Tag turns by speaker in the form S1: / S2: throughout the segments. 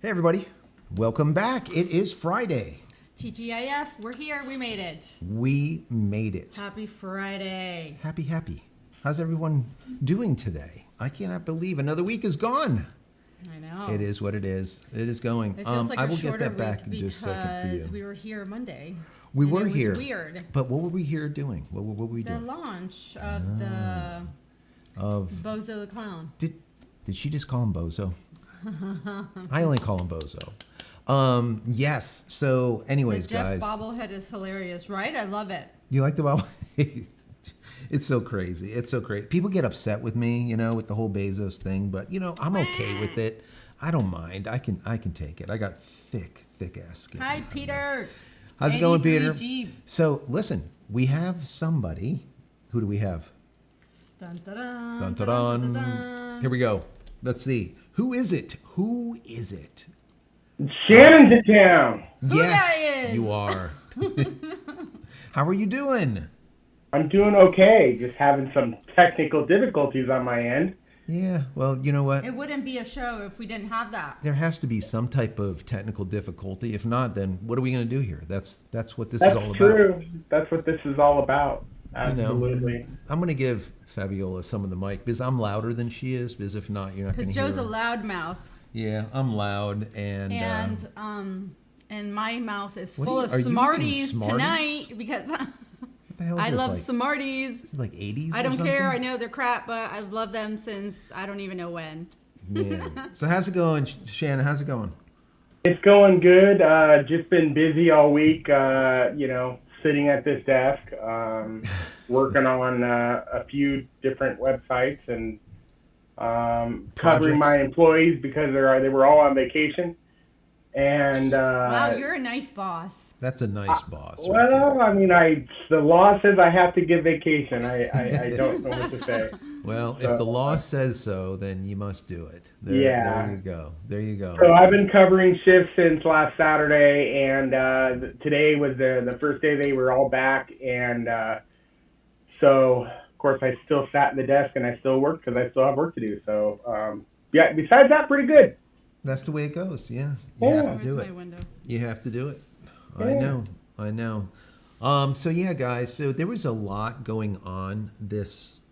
S1: Hey everybody, welcome back. It is Friday.
S2: TGIF, we're here, we made it.
S1: We made it.
S2: Happy Friday.
S1: Happy. How's everyone doing today? I cannot believe another week is gone.
S2: I know.
S1: It is what it is. It is going.
S2: It feels like
S1: I
S2: a
S1: will get
S2: shorter
S1: that back
S2: week
S1: in just a second for
S2: because
S1: you.
S2: we were here Monday.
S1: We
S2: and
S1: were
S2: it was
S1: here.
S2: Weird.
S1: But what were we here doing? What were we
S2: The
S1: doing?
S2: launch of the Bozo the Clown.
S1: Did she just call him Bozo? I only call him Bozo. Yes. So, anyways,
S2: The Jeff
S1: guys,
S2: bobblehead is hilarious, right? I love it.
S1: you like the bobble? It's so crazy. It's so crazy. People get upset with me, with the whole Bezos thing, but I'm okay with it. I don't mind. I can take it. I got thick ass skin.
S2: Hi, Peter.
S1: How's it going, Peter?
S2: 83G.
S1: So, listen, we have somebody. Who do we have?
S2: Dun, dun, dun,
S1: Dun, dun,
S2: dun, dun,
S1: dun.
S2: dun, dun.
S1: Here we go. Let's see. Who is it?
S3: Shannon's in town.
S1: Yes,
S2: that is?
S1: you are. How are you doing?
S3: I'm doing okay. Just having some technical difficulties on my end.
S1: Yeah, well, you know what?
S2: It wouldn't be a show if we didn't have that.
S1: There has to be some type of technical difficulty. If not, then what are we going to do here? That's what this
S3: That's
S1: is all about.
S3: true. That's what this is all about.
S1: I know.
S3: Absolutely.
S1: I'm going to give Fabiola some of the mic because I'm louder than she is. Because if not, you're not going
S2: Because
S1: to hear
S2: Joe's a
S1: her.
S2: loudmouth.
S1: Yeah, I'm loud and
S2: And my mouth is
S1: What
S2: full
S1: are
S2: of
S1: you- are you
S2: Smarties
S1: eating Smarties?
S2: tonight because
S1: what the hell is
S2: I
S1: this,
S2: love
S1: like,
S2: Smarties.
S1: This is like 80s.
S2: I
S1: or
S2: don't care. I
S1: something?
S2: know they're crap, but I love them since I don't even know when.
S1: Man. So how's it going, Shannon? How's it going?
S3: It's going good. Just been busy all week, sitting at this desk, working on a few different websites and covering my employees because they were all on vacation. And
S2: Wow, you're a nice boss.
S1: That's a nice boss. right there.
S3: well, I mean, the law says I have to give vacation. I don't know what to say.
S1: Well, if the law says so, then you must do it. There you go. There you go.
S3: So I've been covering shifts since last Saturday, and today was the first day they were all back. And so, of course, I still sat in the desk and I still worked because I still have work to do. So, yeah, besides that, pretty good.
S1: That's the way it goes. Yeah. You have to
S2: Where's
S1: do
S2: my
S1: it.
S2: window?
S1: You have to do it.
S3: Yeah.
S1: I know. So yeah, guys, so there was a lot going on this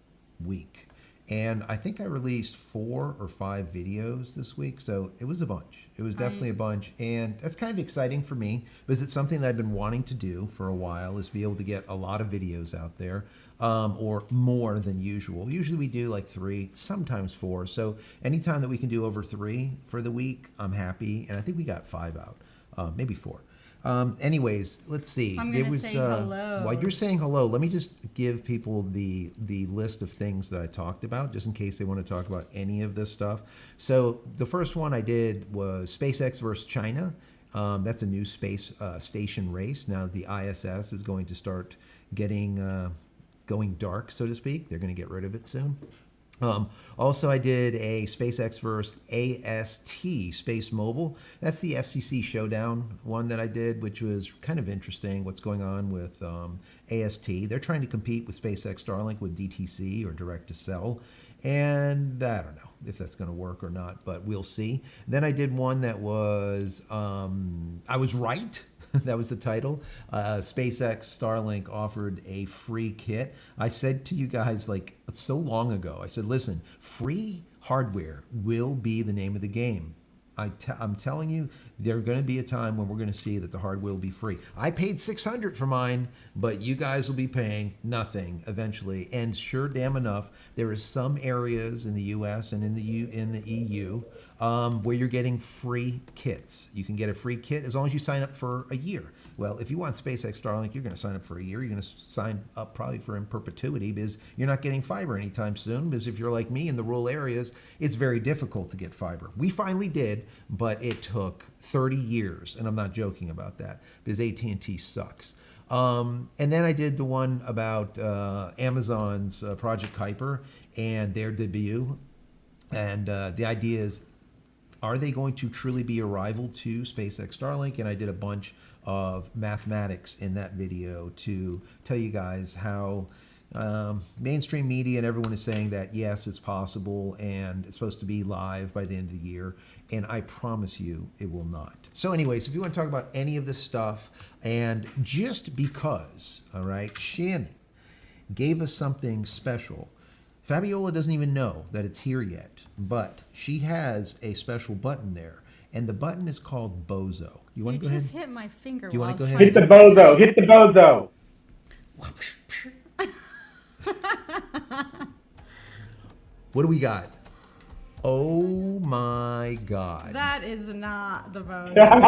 S1: week. And I think I released 4 or 5 videos this week. So it was a bunch. It was definitely a bunch. And that's kind of exciting for me because it's something that I've been wanting to do for a while is be able to get a lot of videos out there or more than usual. Usually we do like 3, sometimes 4. So anytime that we can do over 3 for the week, I'm happy. And I think we got 5 out, maybe 4. Anyways, let's see.
S2: I'm gonna say hello.
S1: While you're saying hello, let me just give people the list of things that I talked about, just in case they want to talk about any of this stuff. So the first one I did was SpaceX versus China. That's a new space station race. Now the ISS is going to start getting going dark, so to speak. They're going to get rid of it soon. Also, I did a SpaceX versus AST, Space Mobile. That's the FCC showdown one that I did, which was kind of interesting. What's going on with AST? They're trying to compete with SpaceX Starlink with DTC or direct to cell. And I don't know if that's going to work or not, but we'll see. Then I did one that was, I was right. That was the title. SpaceX Starlink offered a free kit. I said to you guys like so long ago, I said, listen, free hardware will be the name of the game. I'm telling you, there's going to be a time when we're going to see that the hardware will be free. I paid $600 for mine, but you guys will be paying nothing eventually. And sure, damn enough, there is some areas in the U.S. and in the EU where you're getting free kits. You can get a free kit as long as you sign up for a year. Well, if you want SpaceX Starlink, you're going to sign up for a year. You're going to sign up probably for in perpetuity because you're not getting fiber anytime soon. Because if you're like me in the rural areas, it's very difficult to get fiber. We finally did, but it took 30 years, and I'm not joking about that because AT&T sucks. And then I did the one about Amazon's Project Kuiper and their debut. And the idea is, are they going to truly be a rival to SpaceX Starlink? And I did a bunch of mathematics in that video to tell you guys how mainstream media and everyone is saying that yes, it's possible and it's supposed to be live by the end of the year. And I promise you it will not. So anyways, if you want to talk about any of this stuff, and just because, all right, Shannon gave us something special. Fabiola doesn't even know that it's here yet, but she has a special button there. And the button is called Bozo. You want to go ahead?
S2: Just hit my finger.
S1: You
S2: while
S1: wanna
S2: I was
S1: go
S2: trying
S1: ahead?
S3: Hit the
S2: to
S3: bozo. Hit the bozo.
S1: What do we got? Oh my God.
S2: That is not the bone. Oh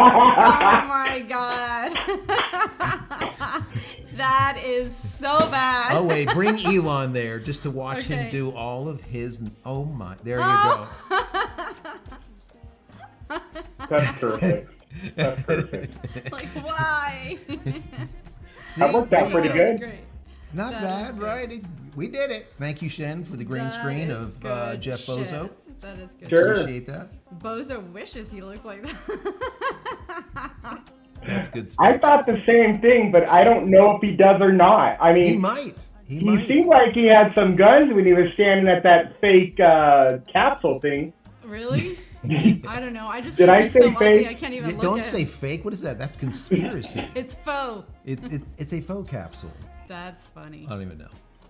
S2: my God. That is so bad.
S1: Oh wait, bring Elon there just to watch him
S2: Okay.
S1: do all of his. Oh my, there you go.
S3: That's perfect. That's perfect.
S2: Like, why?
S1: See,
S3: That worked out
S1: there you
S3: pretty
S1: go.
S3: good.
S2: That's great.
S1: Not
S2: That
S1: bad,
S2: is good.
S1: right? We did it. Thank you, Shen, for the green
S2: That
S1: screen
S2: is
S1: of
S2: good
S1: Jeff
S2: shit.
S1: Bozo.
S2: That is good.
S3: Sure.
S1: Appreciate that.
S2: Bozo wishes he looks like that.
S1: That's good
S3: I
S1: stuff.
S3: thought the same thing, but I don't know if he does or not. I
S1: He
S3: mean,
S1: might. He
S3: he
S1: might.
S3: seemed like he had some guns when he was standing at that fake capsule thing.
S2: Really? I don't know. I just
S3: Did
S2: think
S3: I
S2: he's
S3: say
S2: so ugly.
S3: fake?
S2: I can't even look
S1: Don't
S2: at
S1: say
S2: him.
S1: fake. What is that? That's conspiracy.
S2: It's faux.
S1: It's a faux capsule.
S2: That's funny.
S1: I don't even know.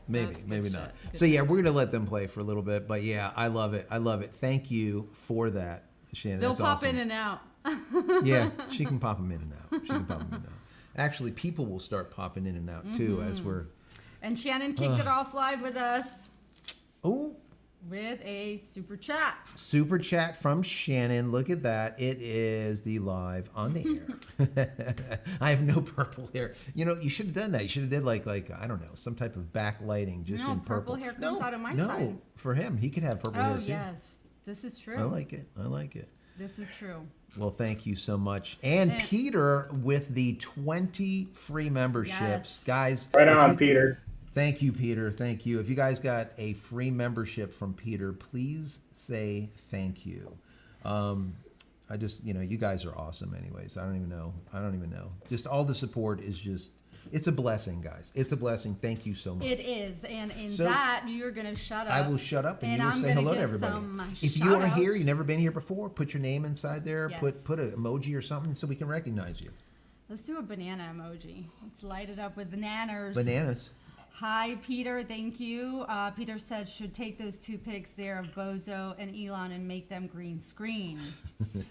S1: Maybe,
S2: That's good
S1: maybe
S2: shit.
S1: not.
S2: Good
S1: So yeah, we're gonna let them play for a little bit, but yeah, I love it. I love it. Thank you for that, Shannon.
S2: They'll
S1: That's
S2: pop
S1: awesome.
S2: in and out.
S1: Yeah, she can pop them in and out. She can pop them in and out. Actually, people will start popping in and out too as we're.
S2: And Shannon kicked it off live with us
S1: Oh,
S2: with a super chat.
S1: super chat from Shannon. Look at that. It is the live on the air. I have no purple hair. You know, you should have done that. You should have did like I don't know, some type of backlighting just
S2: No,
S1: in purple.
S2: purple hair comes out of my
S1: no,
S2: side.
S1: for him, he could have purple hair
S2: Oh,
S1: too.
S2: yes. This is true.
S1: I like it. I like it.
S2: This is true.
S1: Well, thank you so much. And
S2: And-
S1: Peter with the 20 free memberships.
S2: Yes.
S1: Guys,
S3: Right
S1: if
S3: on,
S1: you-
S3: Peter.
S1: Thank you, Peter. Thank you. If you guys got a free membership from Peter, please say thank you. I just, you guys are awesome anyways. I don't even know. Just all the support is just, it's a blessing, guys. It's a blessing. Thank you so much.
S2: It is. And in
S1: So,
S2: that, you're going to shut up.
S1: I will shut up and
S2: And
S1: you will
S2: I'm
S1: say
S2: gonna
S1: hello to
S2: give
S1: everybody.
S2: some
S1: If you are here,
S2: shout-outs.
S1: you've never been here before, put your name inside there,
S2: Yes.
S1: put an emoji or something so we can recognize you.
S2: Let's do a banana emoji. Let's light it up with bananas.
S1: Bananas.
S2: Hi, Peter. Thank you. Peter said should take those two pics there of Bozo and Elon and make them green screen.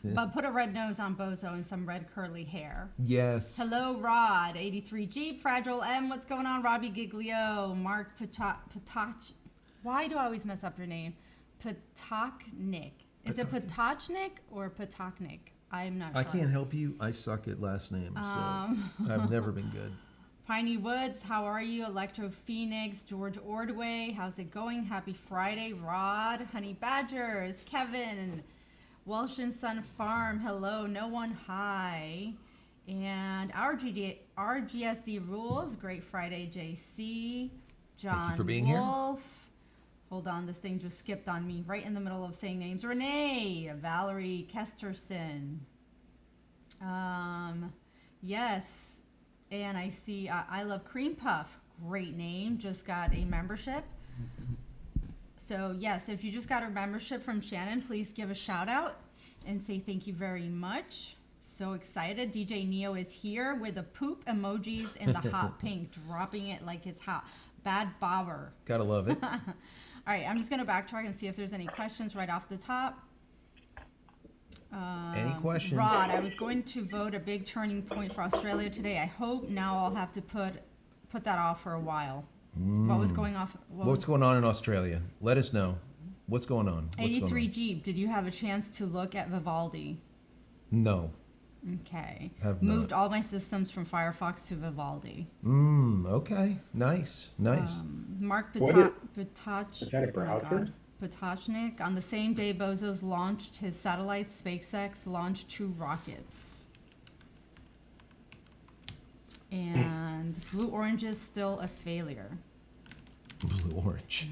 S2: But put a red nose on Bozo and some red curly hair.
S1: Yes.
S2: Hello, Rod. 83 Jeep. Fragile M. What's going on? Robbie Giglio. Mark Patach. Why do I always mess up your name? Patachnik. Is it Patachnik or Patachnik? I'm not sure.
S1: I can't help you. I suck at last names, so I've never been good.
S2: Piney Woods, how are you? Electro Phoenix, George Ordway, how's it going? Happy Friday, Rod, Honey Badgers, Kevin, Welsh and Sun Farm, hello, no one, hi. And RGSD Rules, Great Friday, JC, John
S1: for being here.
S2: Wolf. Hold on, this thing just skipped on me right in the middle of saying names. Renee, Valerie Kesterson. Yes. And I see I Love Cream Puff. Great name. Just got a membership. So, yes, if you just got a membership from Shannon, please give a shout out and say thank you very much. So excited. DJ Neo is here with the poop emojis in the hot pink, dropping it like it's hot. Bad bobber.
S1: Gotta love it.
S2: All right, I'm just going to backtrack and see if there's any questions right off the top.
S1: Any questions?
S2: Rod, I was going to vote a big turning point for Australia today. I hope now I'll have to put that off for a while. What was going off?
S1: What's going on in Australia? Let us know. What's going on? What's
S2: 83
S1: going on?
S2: Jeep, did you have a chance to look at Vivaldi?
S1: No.
S2: Okay.
S1: Have
S2: Moved all my systems from Firefox to Vivaldi.
S1: Okay. Nice.
S2: Mark
S3: What is-
S2: Patach.
S3: Is that a browser?
S2: Patachnik. On the same day Bezos launched his satellites, SpaceX launched 2 rockets. And Blue Orange is still a failure.
S1: Blue orange.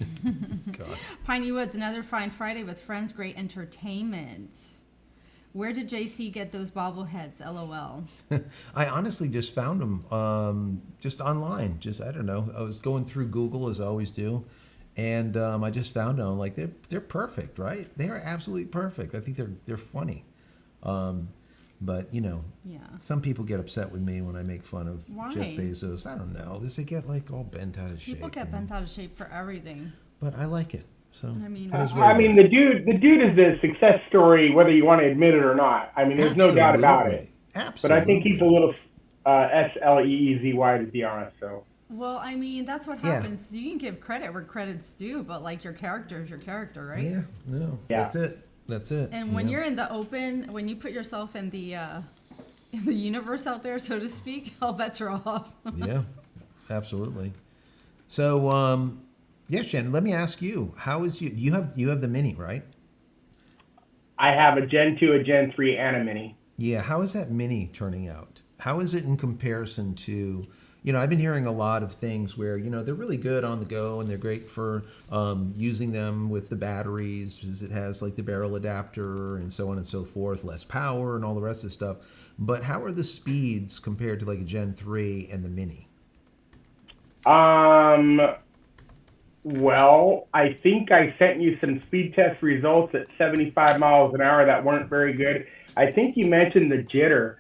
S1: God.
S2: Piney Woods, another fine Friday with friends, great entertainment. Where did JC get those bobbleheads? LOL.
S1: I honestly just found them just online. Just, I don't know. I was going through Google as I always do. And I just found them. I'm like, they're perfect, right? They are absolutely perfect. I think they're funny. But, you know,
S2: Yeah.
S1: some people get upset with me when I make fun of
S2: Why?
S1: Jeff Bezos. I don't know. They get like all bent out of shape.
S2: People get bent out of shape for everything.
S1: But I like it. So
S2: I mean,
S1: it is what
S3: I
S1: it
S3: mean,
S1: is.
S3: the dude is the success story, whether you want to admit it or not. I mean, there's no doubt about it.
S1: Absolutely.
S3: But I think he's a little SLEEZY, to be honest. So.
S2: well, I mean, that's what happens. You can give credit where credit's due, but like your character is your character, right?
S1: Yeah, no,
S3: Yeah.
S1: that's it. That's it.
S2: And when
S1: Yeah.
S2: you're in the open, when you put yourself in the universe out there, so to speak, all bets are off.
S1: Yeah, absolutely. So, yeah, Shannon, let me ask you, how is you have the Mini, right?
S3: I have a Gen 2, a Gen 3, and a Mini.
S1: Yeah, how is that Mini turning out? How is it in comparison to, you know, I've been hearing a lot of things where, you know, they're really good on the go and they're great for using them with the batteries because it has like the barrel adapter and so on and so forth, less power and all the rest of the stuff. But how are the speeds compared to like a Gen 3 and the Mini?
S3: Well, I think I sent you some speed test results at 75 miles an hour that weren't very good. I think you mentioned the jitter.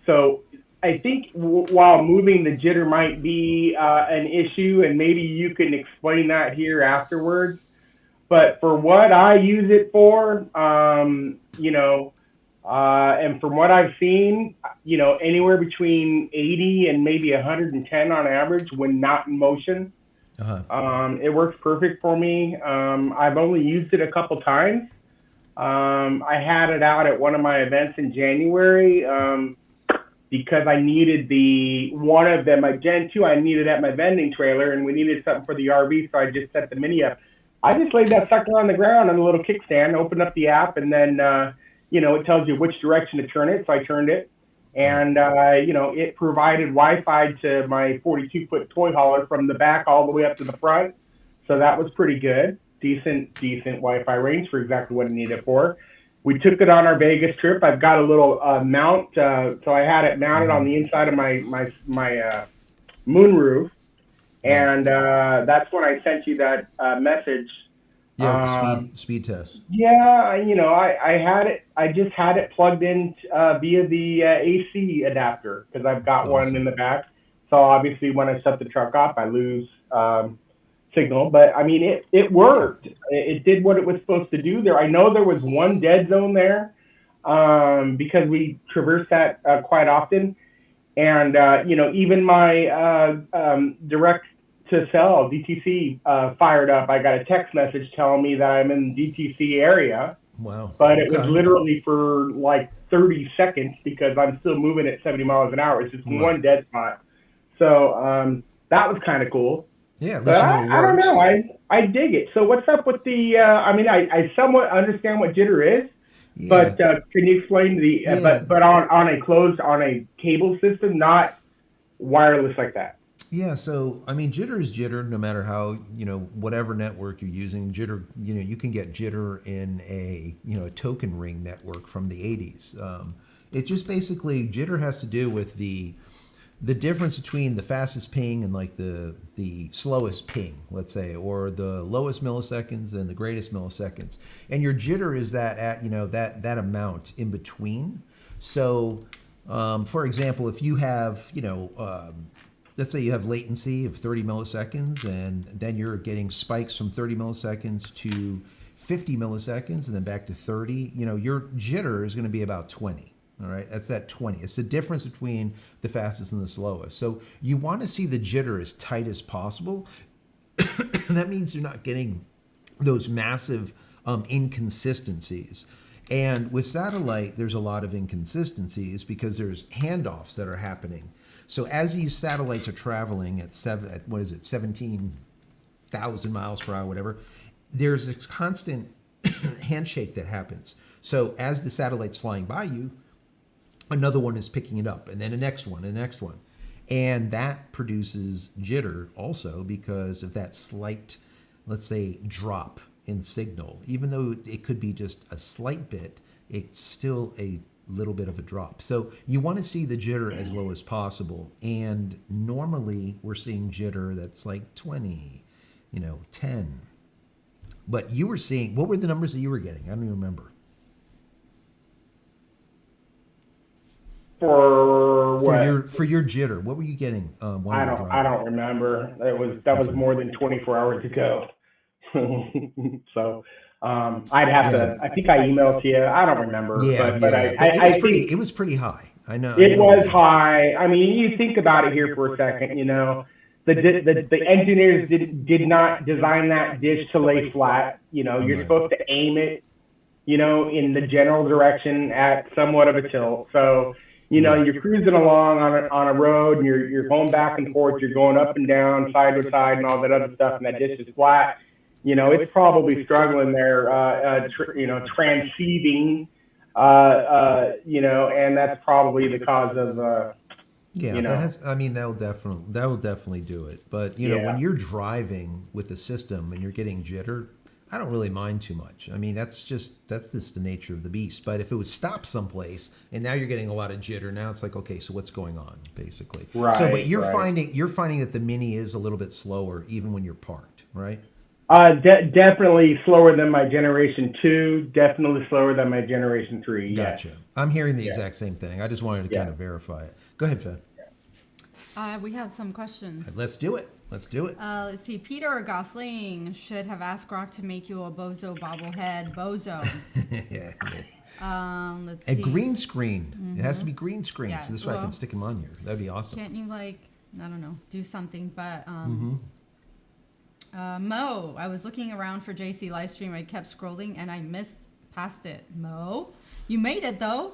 S3: So I think while moving, the jitter might be an issue, and maybe you can explain that here afterwards. But for what I use it for, you know, and from what I've seen, you know, anywhere between 80 and maybe 110 on average when not in motion. It works perfect for me. I've only used it a couple times. I had it out at one of my events in January because I needed one of them, my Gen 2, I needed at my vending trailer, and we needed something for the RV, so I just set the Mini up. I just laid that sucker on the ground on a little kickstand, opened up the app, and then, you know, it tells you which direction to turn it, so I turned it. And, you know, it provided Wi-Fi to my 42-foot toy hauler from the back all the way up to the front. So that was pretty good. Decent Wi-Fi range for exactly what I needed it for. We took it on our Vegas trip. I've got a little mount. So I had it mounted on the inside of my moon roof. And that's when I sent you that message.
S1: Yeah, with the speed test.
S3: Yeah, you know, I had it. I just had it plugged in via the AC adapter because I've got one in the back. So obviously, when I shut the truck off, I lose signal. But I mean, it worked. It did what it was supposed to do. There, I know there was one dead zone there because we traverse that quite often. And you know, even my direct to sell DTC fired up. I got a text message telling me that I'm in the DTC area.
S1: Wow.
S3: But it was literally for like 30 seconds because I'm still moving at 70 miles an hour. It's just one dead spot. So that was kind of cool.
S1: Yeah,
S3: but I don't know. I dig it. So what's up with the, I mean, I somewhat understand what jitter is, but can you explain but on a cable system, not wireless like that?
S1: Yeah, so I mean, jitter is jitter, no matter how, you know, whatever network you're using. Jitter, you know, you can get jitter in a, you know, a token ring network from the 80s. It just basically, jitter has to do with the difference between the fastest ping and like the slowest ping, let's say, or the lowest milliseconds and the greatest milliseconds. And your jitter is that at, you know, that amount in between. So, for example, if you have, you know, let's say you have latency of 30 milliseconds, and then you're getting spikes from 30 milliseconds to 50 milliseconds, and then back to 30. You know, your jitter is going to be about 20. All right, that's that 20. It's the difference between the fastest and the slowest. So you want to see the jitter as tight as possible. That means you're not getting those massive inconsistencies. And with satellite, there's a lot of inconsistencies because there's handoffs that are happening. So as these satellites are traveling at 17,000 miles per hour, whatever, there's a constant handshake that happens. So as the satellite's flying by you, another one is picking it up, and then the next one, and the next one. And that produces jitter also because of that slight, let's say, drop in signal. Even though it could be just a slight bit, it's still a little bit of a drop. So you want to see the jitter as low as possible. And normally we're seeing jitter that's like 20, 10. But you were seeing, what were the numbers that you were getting? I don't even remember.
S3: For what?
S1: For your jitter, what were you getting?
S3: I don't remember. That was more than 24 hours ago. So I'd have to. I think I emailed to you. I don't remember. But I think
S1: it was pretty high. I know
S3: it was high. I mean, you think about it here for a second. The engineers did not design that dish to lay flat. You're supposed to aim it, in the general direction at somewhat of a tilt. So you're cruising along on a road, and you're going back and forth. You're going up and down, side to side, and all that other stuff. And that dish is flat. It's probably struggling there, transceiving, and that's probably the cause of,
S1: that will definitely do it. But, when you're driving with the system and you're getting jitter, I don't really mind too much. I mean, that's just the nature of the beast. But if it would stop someplace and now you're getting a lot of jitter, now it's like, okay, so what's going on, basically?
S3: Right.
S1: So, but you're finding that the Mini is a little bit slower even when you're parked, right?
S3: Definitely slower than my Generation 2. Definitely slower than my Generation 3.
S1: Gotcha.
S3: Yes.
S1: I'm hearing the exact same thing. I just wanted to kind of verify it. Go ahead, Fed.
S2: We have some questions.
S1: Let's do it. Let's
S2: see. Peter Gosling should have asked Grok to make you a Bozo bobblehead. Bozo. Let's see.
S1: A green screen. Mm-hmm. It has to be green screen. Yeah, so this way I can stick him on here. That'd be awesome.
S2: Can't you do something? But Mo, I was looking around for JC livestream. I kept scrolling and I missed past it. Mo, you made it though.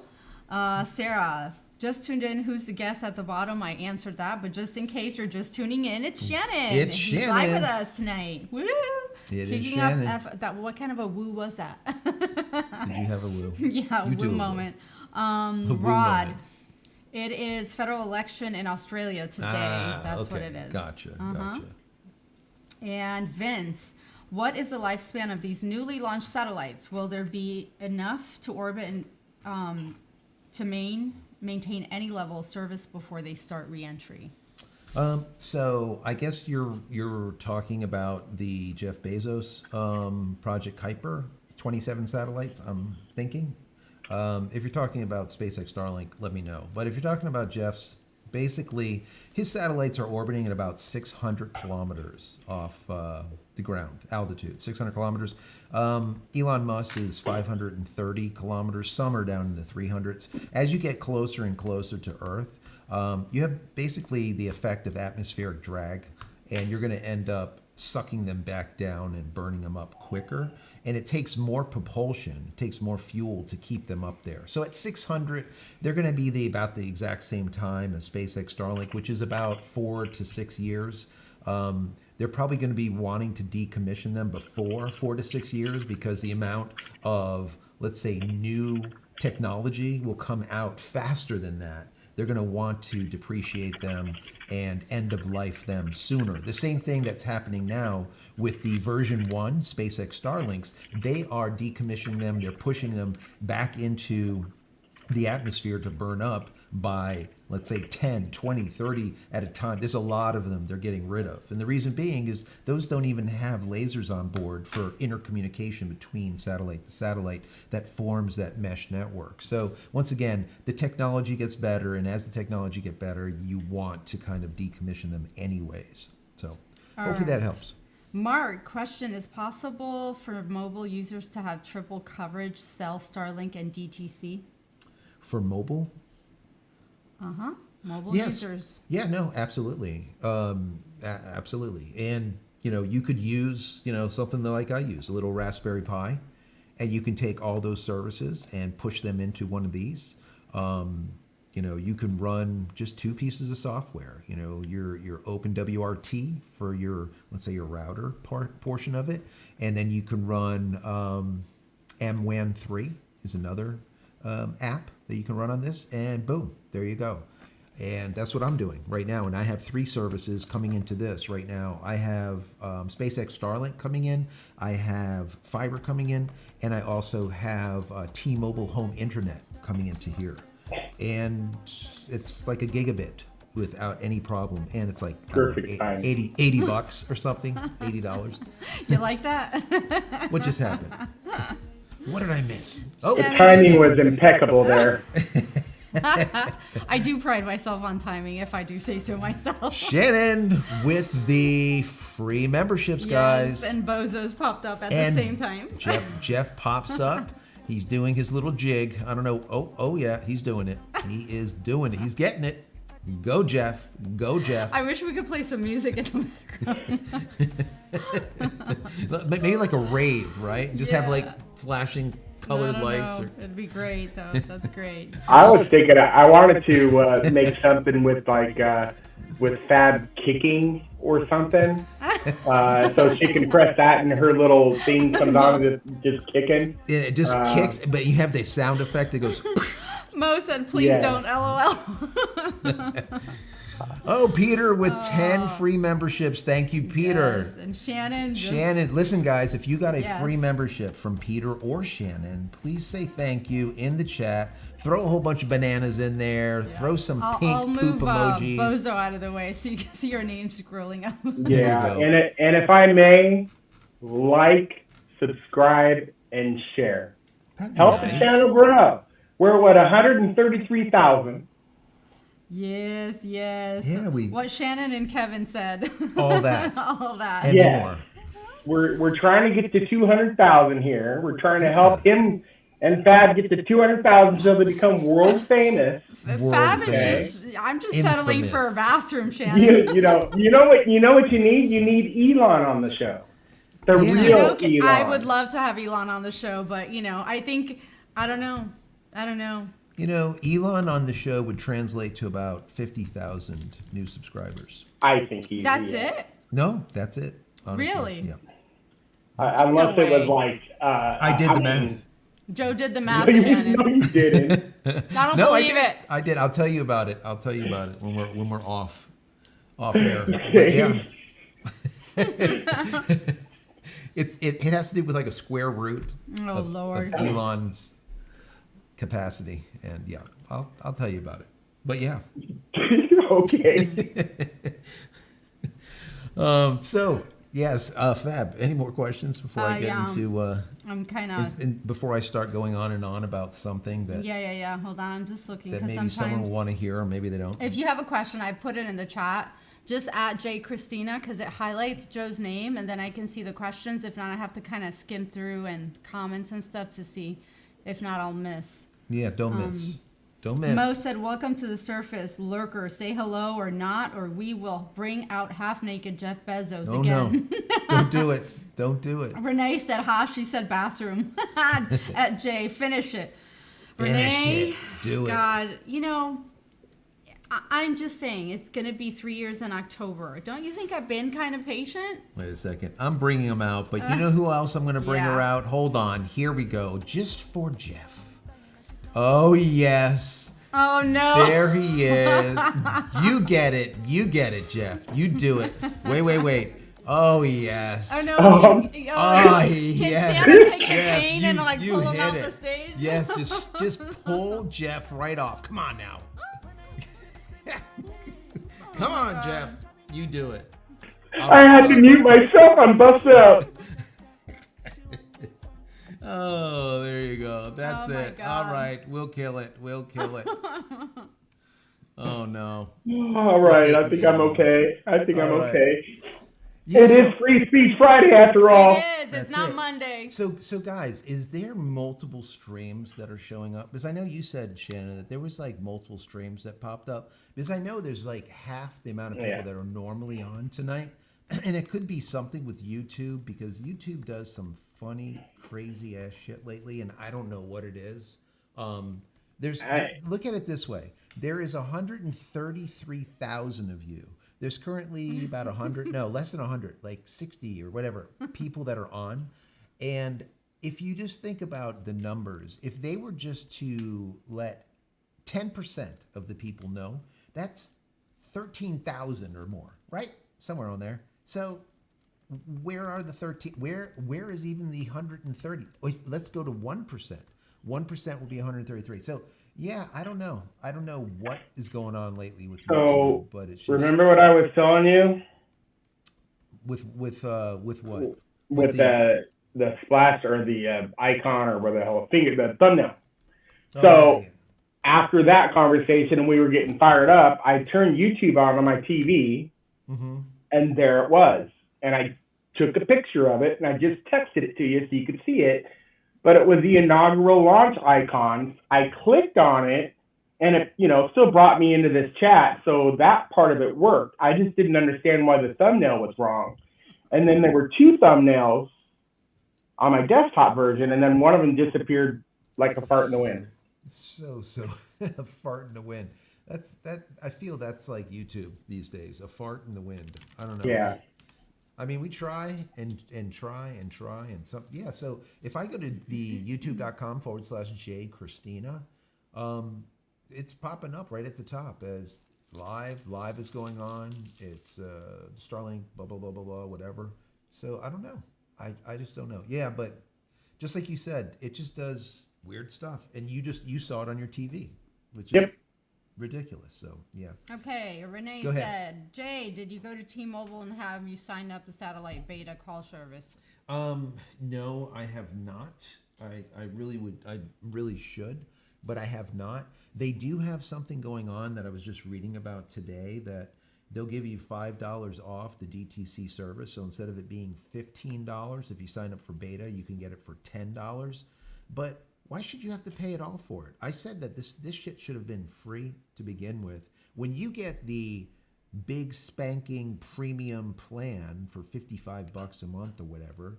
S2: Sarah, just tuned in. Who's the guest at the bottom? I answered that, but just in case you're just tuning in, it's Shannon. He's live with us tonight. Woo!
S1: Kicking is Shannon.
S2: Up what kind of a woo was that?
S1: Did you have a woo?
S2: Yeah, woo moment. Rod. Moment. It is federal election in Australia today. That's what it is.
S1: Gotcha.
S2: And Vince, what is the lifespan of these newly launched satellites? Will there be enough to orbit and to maintain any level of service before they start re-entry?
S1: So I guess you're talking about the Jeff Bezos Project Kuiper, 27 satellites, I'm thinking. If you're talking about SpaceX Starlink, let me know. But if you're talking about Jeff's, basically, his satellites are orbiting at about 600 kilometers off the ground, altitude, 600 kilometers. Elon Musk is 530 kilometers. Some are down in the 300s. As you get closer and closer to Earth, you have basically the effect of atmospheric drag, and you're going to end up sucking them back down and burning them up quicker. And it takes more propulsion, takes more fuel to keep them up there. So at 600, they're going to be about the exact same time as SpaceX Starlink, which is about 4 to 6 years. They're probably going to be wanting to decommission them before 4 to 6 years because the amount of, let's say, new technology will come out faster than that. They're going to want to depreciate them and end of life them sooner. The same thing that's happening now with the version 1 SpaceX Starlinks. They are decommissioning them. They're pushing them back into the atmosphere to burn up by, let's say, 10, 20, 30 at a time. There's a lot of them they're getting rid of. And the reason being is those don't even have lasers on board for intercommunication between satellite to satellite that forms that mesh network. So once again, the technology gets better, and as the technology gets better, you want to kind of decommission them anyways. So hopefully that helps.
S2: Mark, question, is possible for mobile users to have triple coverage, cell, Starlink, and DTC?
S1: For mobile?
S2: Mobile users.
S1: Yeah, no, absolutely. Absolutely. And, you could use, something like I use, a little Raspberry Pi, and you can take all those services and push them into one of these. You can run just 2 pieces of software, your OpenWRT for your, let's say, your router portion of it. And then you can run MWAN 3 is another app that you can run on this, and boom, there you go. And that's what I'm doing right now. And I have 3 services coming into this right now. I have SpaceX Starlink coming in. I have fiber coming in. And I also have T-Mobile home internet coming into here. And it's like a gigabit without any problem. And it's like I don't know,
S3: Perfect time.
S1: 80 bucks or something, $80.
S2: You like that?
S1: What just happened? What did I miss? Oh,
S3: The timing was impeccable there.
S2: I do pride myself on timing, if I do say so myself.
S1: Shannon with the free memberships, guys.
S2: Yes, and Bozos popped up at
S1: And
S2: the same time.
S1: Jeff pops up. He's doing his little jig. I don't know. Oh yeah, he's doing it. He is doing it. He's getting it. Go Jeff. Go Jeff.
S2: I wish we could play some music in the background.
S1: Maybe like a rave, right? Just have
S2: Yeah.
S1: like flashing colored
S2: No,
S1: lights.
S2: no.
S1: Or...
S2: It'd be great, though. That's great.
S3: I was thinking I wanted to make something with with Fab kicking or something, so she can press that and her little thing comes on and just kicking.
S1: And it just kicks, but you have the sound effect that goes.
S2: Mo said, please
S3: Yeah.
S2: don't LOL.
S1: Oh, Peter with 10 free memberships. Thank you, Peter.
S2: Yes, and Shannon. Just,
S1: Shannon, listen, guys, if you got a
S2: Yes.
S1: free membership from Peter or Shannon, please say thank you in the chat. Throw a whole bunch of bananas in there. Throw some pink
S2: I'll
S1: poop
S2: move
S1: emojis.
S2: Bozo out of the way so you can see your name scrolling up.
S3: Yeah,
S1: go.
S3: and if I may, like, subscribe, and share.
S1: That'd be
S3: Help the
S1: nice.
S3: channel grow. We're at 133,000.
S2: Yes, yes.
S1: Yeah,
S2: What Shannon and Kevin said.
S1: All that.
S2: All that.
S1: And
S3: Yeah.
S1: more.
S3: We're trying to get to 200,000 here. We're trying to help him and Fab get to 200,000 so they become world famous.
S2: Fab is
S1: famous.
S2: just, I'm just settling for a
S1: Infamous.
S2: bathroom, Shannon.
S3: You know what you need? You need Elon on the show. The
S1: Yeah.
S3: real
S2: You know,
S3: Elon.
S2: I would love to have Elon on the show, but I think, I don't know.
S1: You know, Elon on the show would translate to about 50,000 new subscribers.
S3: I think he's
S2: That's it?
S1: No, that's it. Honestly.
S2: Really?
S1: Yeah.
S3: Unless
S2: No
S3: it was
S2: way.
S3: like
S1: I did the math.
S2: Joe did the math,
S3: No, you
S2: Shannon.
S3: didn't.
S2: I don't
S1: No, I
S2: believe
S1: did.
S2: it.
S1: I did. I'll tell you about it. When we're off air. But
S3: Okay.
S1: yeah. It has to do with like a square root
S2: Oh, Lord.
S1: of Elon's capacity, and yeah, I'll tell you about it. But yeah.
S3: Okay.
S1: So yes, Fab. Any more questions before I get into?
S2: I'm kind of.
S1: Before I start going on and on about something that
S2: Yeah. Hold on. I'm just looking
S1: that
S2: because
S1: maybe someone
S2: sometimes
S1: will want to hear, or maybe they don't.
S2: if you have a question, I put it in the chat. Just at JCristina because it highlights Joe's name and then I can see the questions. If not, I have to kind of skim through and comments and stuff to see. If not, I'll miss.
S1: Yeah, don't miss. Don't miss.
S2: Mo said, welcome to the surface. Lurker, say hello or not, or we will bring out half-naked Jeff Bezos
S1: Oh
S2: again.
S1: no! Don't do it. Don't do it.
S2: Renee said, ha, she said bathroom. At Jay, finish it.
S1: Finish
S2: Renee,
S1: it. Do it.
S2: God, I'm just saying, it's going to be 3 years in October. Don't you think I've been kind of patient?
S1: Wait a second. I'm bringing them out, but you know who else I'm going to bring her
S2: Yeah.
S1: out? Hold on. Here we go. Just for Jeff. Oh, yes.
S2: Oh, no.
S1: There he is. You get it. You get it, Jeff. You do it. Wait. Oh, yes.
S2: Oh, no.
S3: Oh.
S2: Can
S1: yes.
S2: Santa take the
S1: Jeff,
S2: cane and,
S1: you
S2: pull him
S1: hit
S2: out
S1: it.
S2: the stage?
S1: Yes, just pull Jeff right off. Come on now. Come on, Jeff. You do it.
S3: I had to mute myself. I'm busted out.
S1: Oh, there you go. That's
S2: Oh, my
S1: it.
S2: God.
S1: All right. We'll kill it. Oh, no.
S3: All right. I think I'm okay.
S1: All right.
S3: Okay.
S1: Yeah,
S3: It is Free Speech Friday after all.
S2: It is. It's
S1: That's
S2: not
S1: it.
S2: Monday.
S1: So guys, is there multiple streams that are showing up? Because I know you said, Shannon, that there was like multiple streams that popped up. Because I know there's like half the amount of people
S3: Yeah.
S1: that are normally on tonight. And it could be something with YouTube because YouTube does some funny, crazy ass shit lately, and I don't know what it is. Look at it this way. There is 133,000 of you. There's currently about 100, no, less than 100, like 60 or whatever people that are on. And if you just think about the numbers, if they were just to let 10% of the people know, That's 13,000 or more, right? Somewhere on there. So where are the 13? Where is even the 130? Wait, let's go to 1%. 1% will be 133. So yeah, I don't know. I don't know what is going on lately with
S3: So
S1: YouTube, but it's just
S3: remember what I was telling you
S1: with what?
S3: with the splash or the icon or whatever the hell the thumbnail.
S1: Oh,
S3: So
S1: yeah.
S3: after that conversation and we were getting fired up, I turned YouTube on my TV,
S1: Mm-hmm.
S3: and there it was. And I took a picture of it and I just texted it to you so you could see it. But it was the inaugural launch icon. I clicked on it, and it, still brought me into this chat. So that part of it worked. I just didn't understand why the thumbnail was wrong. And then there were two thumbnails on my desktop version, and then one of them disappeared like a fart in the wind.
S1: So a fart in the wind. I feel that's like YouTube these days. A fart in the wind. I don't know.
S3: Yeah.
S1: I mean, we try and try and some. Yeah. So if I go to the youtube.com/JCristina, it's popping up right at the top as live. Live is going on. It's Starlink, blah blah blah blah blah, whatever. So I don't know. I just don't know. Yeah, but just like you said, it just does weird stuff, and you saw it on your TV, which is ridiculous. So yeah.
S2: Okay, Renee
S1: Go ahead.
S2: said, Jay, did you go to T-Mobile and have you signed up the satellite beta call service?
S1: No, I have not. I really should, but I have not. They do have something going on that I was just reading about today, that they'll give you $5 off the DTC service. So instead of it being $15, if you sign up for beta, you can get it for $10. But why should you have to pay it all for it? I said that this shit should have been free to begin with. When you get the big spanking premium plan for $55 a month or whatever.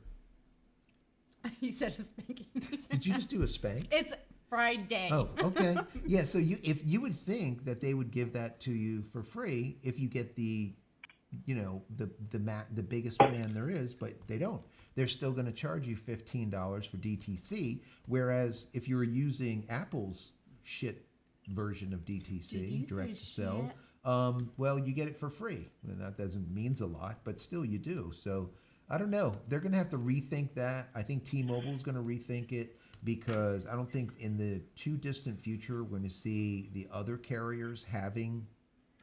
S2: He said spanking.
S1: Did you just do a spank?
S2: It's Friday.
S1: Oh, okay. Yeah, so if you would think that they would give that to you for free if you get the biggest plan there is, but they don't. They're still going to charge you $15 for DTC, whereas if you were using Apple's shit version of DTC, direct to sell, well, you get it for free. And that means a lot, but still you do. So I don't know. They're going to have to rethink that. I think T-Mobile is going to rethink it, because I don't think in the too distant future we're going to see the other carriers having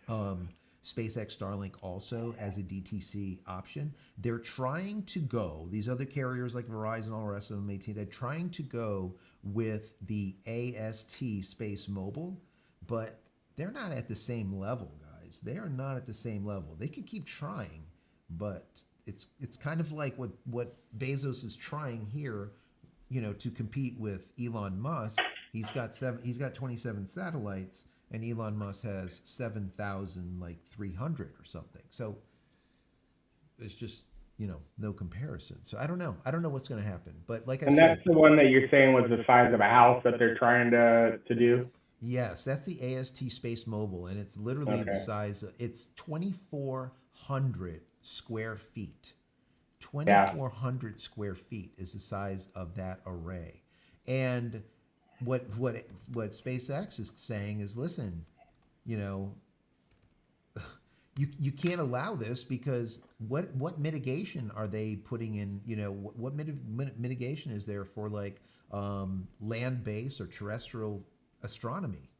S1: SpaceX Starlink also as a DTC option. They're trying to go, these other carriers like Verizon, all the rest of them, AT&T, they're trying to go with the AST Space Mobile, but they're not at the same level, guys. They are not at the same level. They could keep trying, but it's kind of like what Bezos is trying here, to compete with Elon Musk. He's got 27 satellites, and Elon Musk has 7,300 or something. So there's just, no comparison. So I don't know. I don't know what's going to happen. But like I said.
S3: And that's the one that you're saying was the size of a house that they're trying to do?
S1: Yes, that's the AST Space Mobile, and it's literally the size, it's 2,400 square feet. 2,400 square feet is the size of that array. And what SpaceX is saying is, listen, you can't allow this, because what mitigation are they putting in? What mitigation is there for land-based or terrestrial astronomy?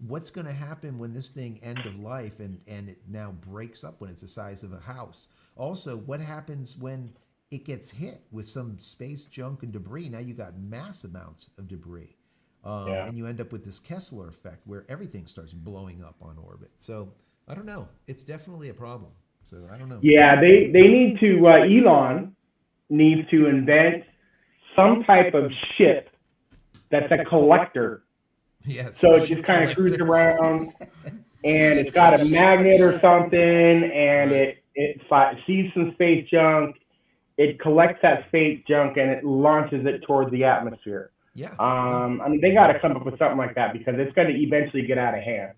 S1: What's going to happen when this thing end of life and it now breaks up when it's the size of a house? Also, what happens when it gets hit with some space junk and debris? Now you got mass amounts of debris. And you end up with this Kessler effect where everything starts blowing up on orbit. So I don't know. It's definitely a problem. So I don't know.
S3: Yeah, they need to, Elon needs to invent some type of ship that's a collector.
S1: Yeah,
S3: so it just kind of cruises around, and it's got a magnet or something, and it sees some space junk. It collects that space junk and it launches it towards the atmosphere.
S1: Yeah.
S3: I mean, they got to come up with something like that, because it's going to eventually get out of hand.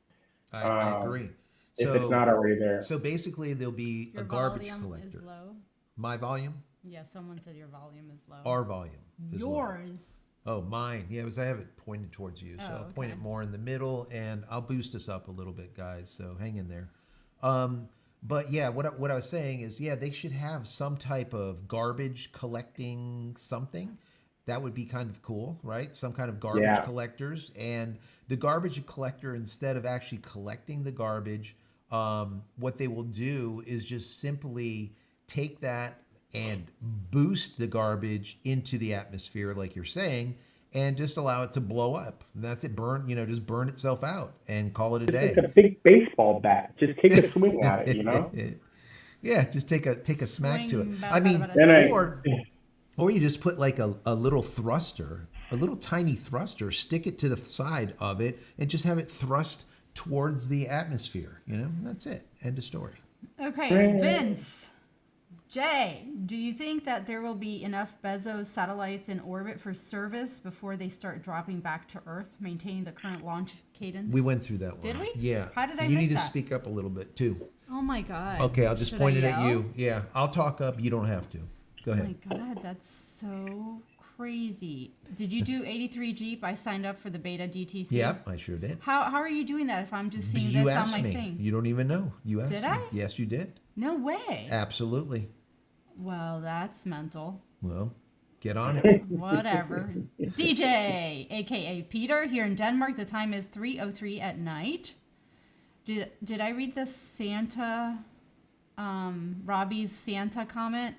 S1: I agree.
S3: If it's not already there.
S1: So basically, there'll be
S2: Your
S1: a garbage
S2: volume
S1: collector.
S2: is low.
S1: My volume?
S2: Yeah, someone said your volume is low.
S1: Our volume is low.
S2: Yours.
S1: Oh, mine. Yeah, because I have it pointed towards you. So
S2: Oh,
S1: I'll point
S2: okay.
S1: it more in the middle, and I'll boost us up a little bit, guys. So hang in there. But yeah, what I was saying is, yeah, they should have some type of garbage collecting something. That would be kind of cool, right? Some kind of garbage
S3: Yeah.
S1: collectors, and the garbage collector, instead of actually collecting the garbage, what they will do is just simply take that and boost the garbage into the atmosphere, like you're saying, and just allow it to blow up. And that's it. Burn, just burn itself out and call it a
S3: It's like
S1: day.
S3: a big baseball bat. Just take a swing at it, you know?
S1: Yeah, just take a smack to it.
S2: Swing,
S1: I
S2: bada,
S1: mean,
S2: bada, bada,
S3: Then
S2: swing.
S1: or you just put like a little thruster, a little tiny thruster, stick it to the side of it, and just have it thrust towards the atmosphere. That's it. End of story.
S2: Okay, Vince. Jay, do you think that there will be enough Bezos satellites in orbit for service before they start dropping back to Earth, maintaining the current launch cadence?
S1: We went through that one.
S2: Did we?
S1: Yeah.
S2: How did I
S1: You
S2: miss
S1: need to
S2: that?
S1: speak up a little bit too.
S2: Oh my God.
S1: Okay, I'll just
S2: Should
S1: point
S2: I
S1: it at
S2: yell?
S1: you. Yeah, I'll talk up. You don't have to. Go
S2: Oh
S1: ahead.
S2: my God, that's so crazy. Did you do 83 Jeep? I signed up for the beta DTC.
S1: Yep, I sure did.
S2: How are you doing that if I'm just seeing
S1: You
S2: this on
S1: asked
S2: my
S1: me.
S2: thing?
S1: You don't even know. You asked
S2: Did
S1: me.
S2: I?
S1: Yes, you did.
S2: No way.
S1: Absolutely.
S2: Well, that's mental.
S1: Well, get on it.
S2: Whatever. DJ, aka Peter, here in Denmark. The time is 3:03 at night. Did I read the Santa, Robbie's Santa comment?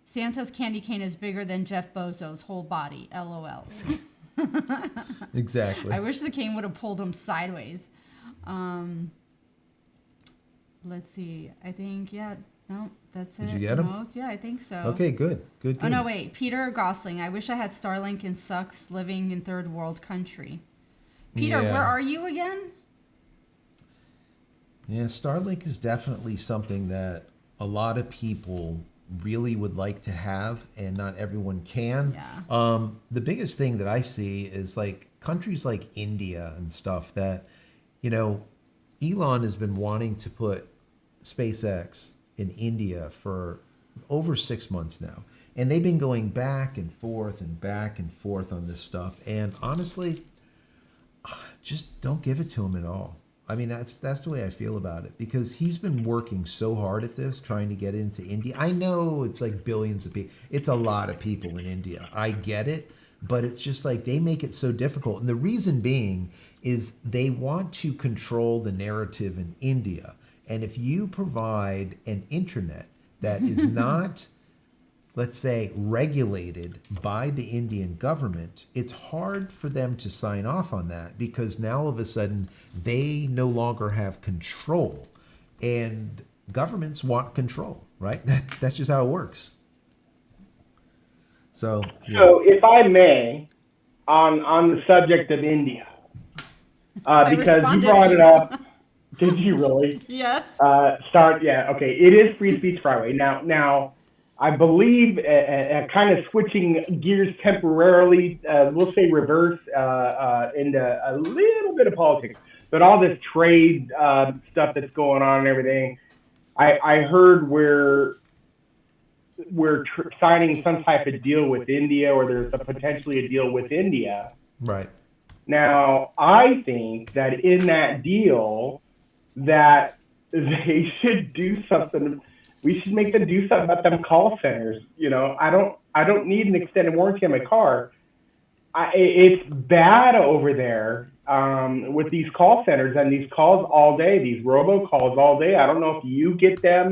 S2: Santa's candy cane is bigger than Jeff Bezos' whole body. LOL.
S1: Exactly.
S2: I wish the cane would have pulled him sideways. Let's see. I think, yeah. No, that's it.
S1: Did you get 'em?
S2: Most, yeah, I think so.
S1: Okay, good. Good.
S2: Oh, no, wait. Peter Gosling. I wish I had Starlink and sucks living in third world country. Peter,
S1: Yeah.
S2: where are you again?
S1: Yeah, Starlink is definitely something that a lot of people really would like to have, and not everyone can.
S2: Yeah.
S1: The biggest thing that I see is like countries like India and stuff that, Elon has been wanting to put SpaceX in India for over 6 months now. And they've been going back and forth on this stuff. And honestly, just don't give it to him at all. I mean, that's the way I feel about it, because he's been working so hard at this, trying to get into India. I know it's like billions of people. It's a lot of people in India. I get it, but it's just like they make it so difficult. And the reason being is they want to control the narrative in India. And if you provide an internet that is not, let's say, regulated by the Indian government, it's hard for them to sign off on that, because now all of a sudden they no longer have control. And governments want control, right? That's just how it works. So, yeah.
S3: So, if I may, on the subject of India, because you
S2: responded
S3: brought
S2: to
S3: it
S2: you.
S3: up. Did you really?
S2: Yes.
S3: Okay. It is Free Speech Friday. Now, I believe, kind of switching gears temporarily, we'll say reverse into a little bit of politics, but all this trade stuff that's going on and everything, I heard we're signing some type of deal with India, or there's potentially a deal with India.
S1: Right.
S3: Now, I think that in that deal, that they should do something. We should make them do something about them call centers. I don't need an extended warranty on my car. It's bad over there with these call centers and these calls all day, these robocalls all day. I don't know if you get them,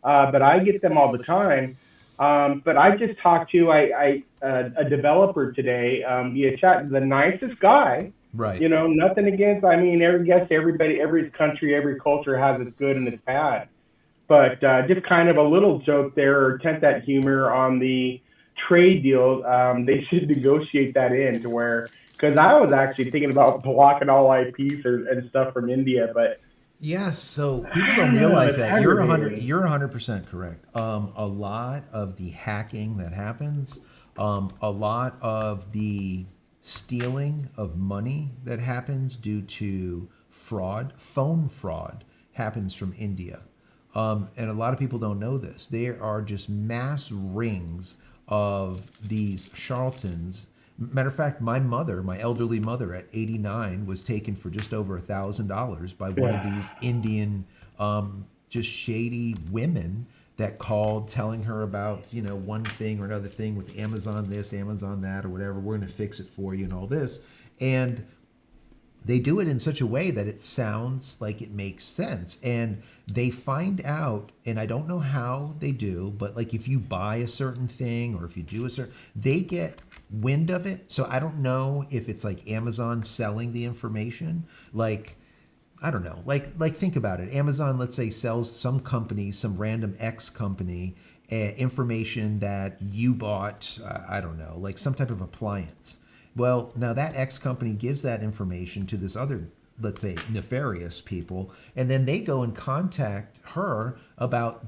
S3: but I get them all the time. But I just talked to a developer today via chat, the nicest guy.
S1: Right.
S3: Nothing against. I mean, everybody, every country, every culture has its good and its bad. But just kind of a little joke there, or attempt at humor on the trade deal. They should negotiate that in to where, because I was actually thinking about blocking all IPs and stuff from India, but.
S1: Yes, so people don't realize that you're
S3: aggravating.
S1: 100% correct. A lot of the hacking that happens, a lot of the stealing of money that happens due to fraud, phone fraud, happens from India. And a lot of people don't know this. There are just mass rings of these charlatans Matter of fact, my elderly mother at 89 was taken for just over $1,000 by one of these Indian, just shady women that called telling her about, one thing or another thing with Amazon this, Amazon that, or whatever. We're going to fix it for you and all this. And they do it in such a way that it sounds like it makes sense. And they find out, and I don't know how they do, but like if you buy a certain thing or if you do they get wind of it. So I don't know if it's like Amazon selling the information. Like, I don't know. Like think about it. Amazon, let's say, sells some company, some random X company, information that you bought, I don't know, like some type of appliance. Well, now that X company gives that information to this other, let's say, nefarious people, and then they go and contact her about,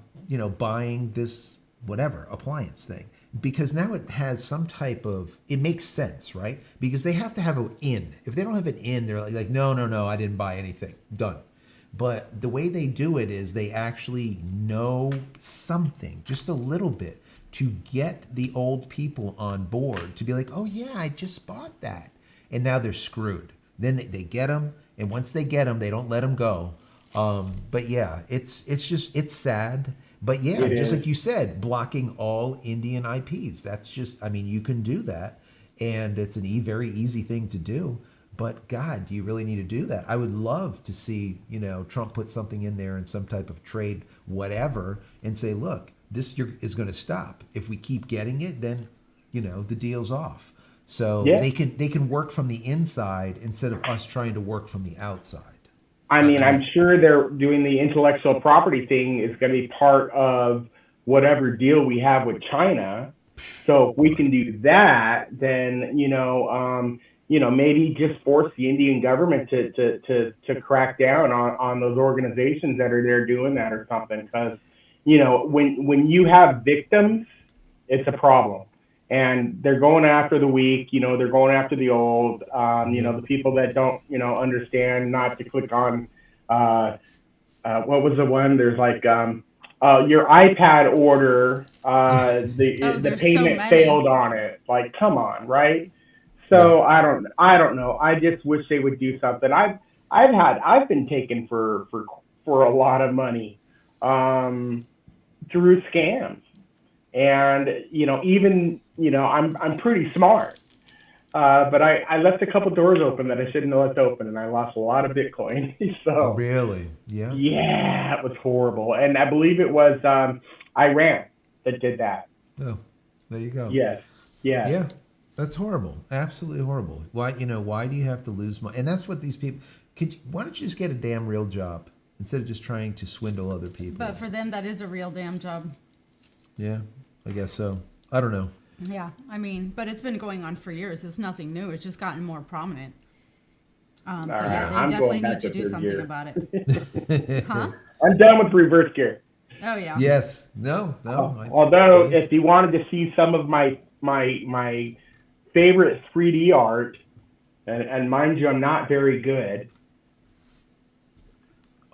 S1: buying this whatever appliance thing. Because now it has some type of, it makes sense, right? Because they have to have an in. If they don't have an in, they're like, no, I didn't buy anything. Done. But the way they do it is they actually know something, just a little bit, to get the old people on board to be like, oh yeah, I just bought that. And now they're screwed. Then they get them. And once they get them, they don't let them go. But yeah, it's sad. But yeah, just like you said, blocking all Indian IPs. That's just, you can do that. And it's very easy thing to do. But God, do you really need to do that? I would love to see, Trump put something in there in some type of trade, whatever, and say, look, this is going to stop. If we keep getting it, then, the deal's off. So they can work from the inside instead of us trying to work from the outside.
S3: I'm sure they're doing the intellectual property thing is going to be part of whatever deal we have with China. So if we can do that, then, maybe just force the Indian government to crack down on those organizations that are there doing that or something. Because, when you have victims, it's a problem. And they're going after the weak, they're going after the old, the people that don't, understand not to click on, what was the one? There's like, your iPad order, the payment failed on it. Like, come on, right? So I don't know. I just wish they would do something. I've been taken for a lot of money, through scams. And, I'm pretty smart. But I left a couple doors open that I shouldn't have left open, and I lost a lot of Bitcoin. So
S1: really? Yeah.
S3: Yeah, it was horrible. And I believe it was Iran that did that.
S1: Oh, there you go.
S3: Yes. Yeah.
S1: Yeah. That's horrible. Absolutely horrible. Why do you have to lose money? And that's what these people why don't you just get a damn real job instead of just trying to swindle other people?
S2: But for them, that is a real damn job.
S1: Yeah, I guess so. I don't know.
S2: Yeah, but it's been going on for years. It's nothing new. It's just gotten more prominent. But yeah, they definitely need to do something about it. Huh?
S3: I'm done with reverse gear.
S2: Oh yeah.
S1: Yes. No.
S3: Although, if you wanted to see some of my favorite 3D art, and mind you, I'm not very good.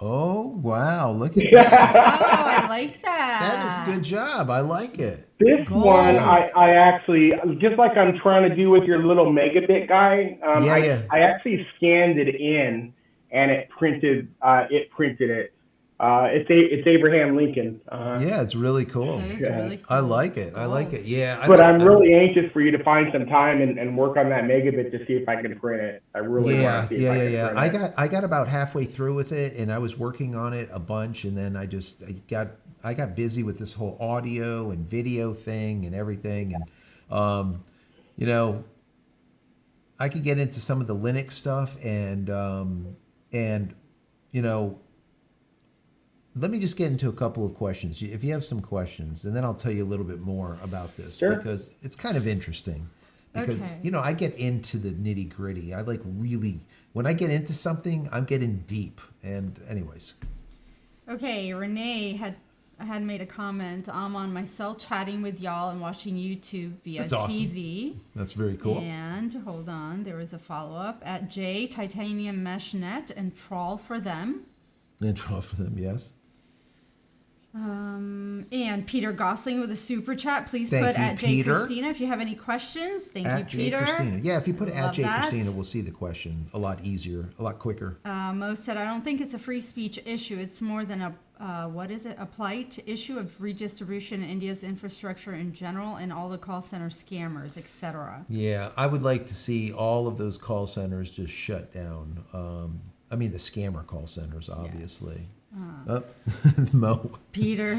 S1: Oh, wow. Look at that.
S2: Oh, I like that.
S1: That is a good job. I like it.
S3: This one, I actually, just like I'm trying to do with your little megabit guy, I actually scanned it in, and it printed it. It's Abraham Lincoln.
S1: Yeah, it's really cool.
S2: That is really cool.
S1: I like it. I like it. Yeah.
S3: But I'm really anxious for you to find some time and work on that megabit to see if I can print it. I really want to see if I can print it.
S1: I got about halfway through with it, and I was working on it a bunch, and then I got busy with this whole audio and video thing and everything, and I could get into some of the Linux stuff, and let me just get into a couple of questions. If you have some questions, and then I'll tell you a little bit more about this.
S3: Sure.
S1: Because it's kind of interesting. Because, I get into the nitty gritty. I when I get into something, I'm getting deep. And anyways.
S2: Okay, Renee had made a comment. I'm on my cell chatting with y'all and watching YouTube via
S1: That's awesome.
S2: TV.
S1: That's very cool.
S2: And hold on, there was a follow-up at J Titanium Mesh Net and Trawl for them.
S1: And draw for them, yes.
S2: And Peter Gosling with a super chat. Please
S1: Thank
S2: put
S1: you,
S2: at
S1: Peter.
S2: JCristina if you have any questions. Thank you,
S1: At
S2: Peter.
S1: JCristina. Yeah, if you put at
S2: Love that.
S1: JCristina, we'll see the question a lot easier, a lot quicker.
S2: Mo said, I don't think it's a free speech issue. It's more than a plight issue of redistribution in India's infrastructure in general and all the call center scammers, etc.
S1: Yeah, I would like to see all of those call centers just shut down. I mean, the scammer call centers, obviously. Mo.
S2: Peter.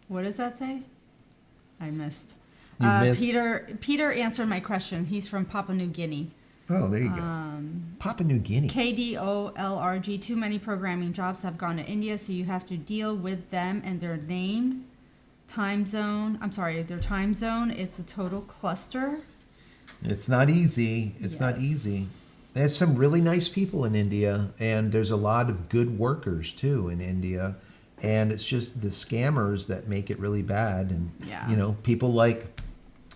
S2: What does that say? I missed.
S1: You missed?
S2: Peter answered my question. He's from Papua New Guinea.
S1: Oh, there you go. Papua New Guinea.
S2: KDOLRG. Too many programming jobs have gone to India, so you have to deal with them and their name, time zone. I'm sorry, their time zone. It's a total cluster.
S1: It's not easy. It's not easy. There's some really nice people in India, and there's a lot of good workers too in India, and it's just the scammers that make it really bad. And you know, people like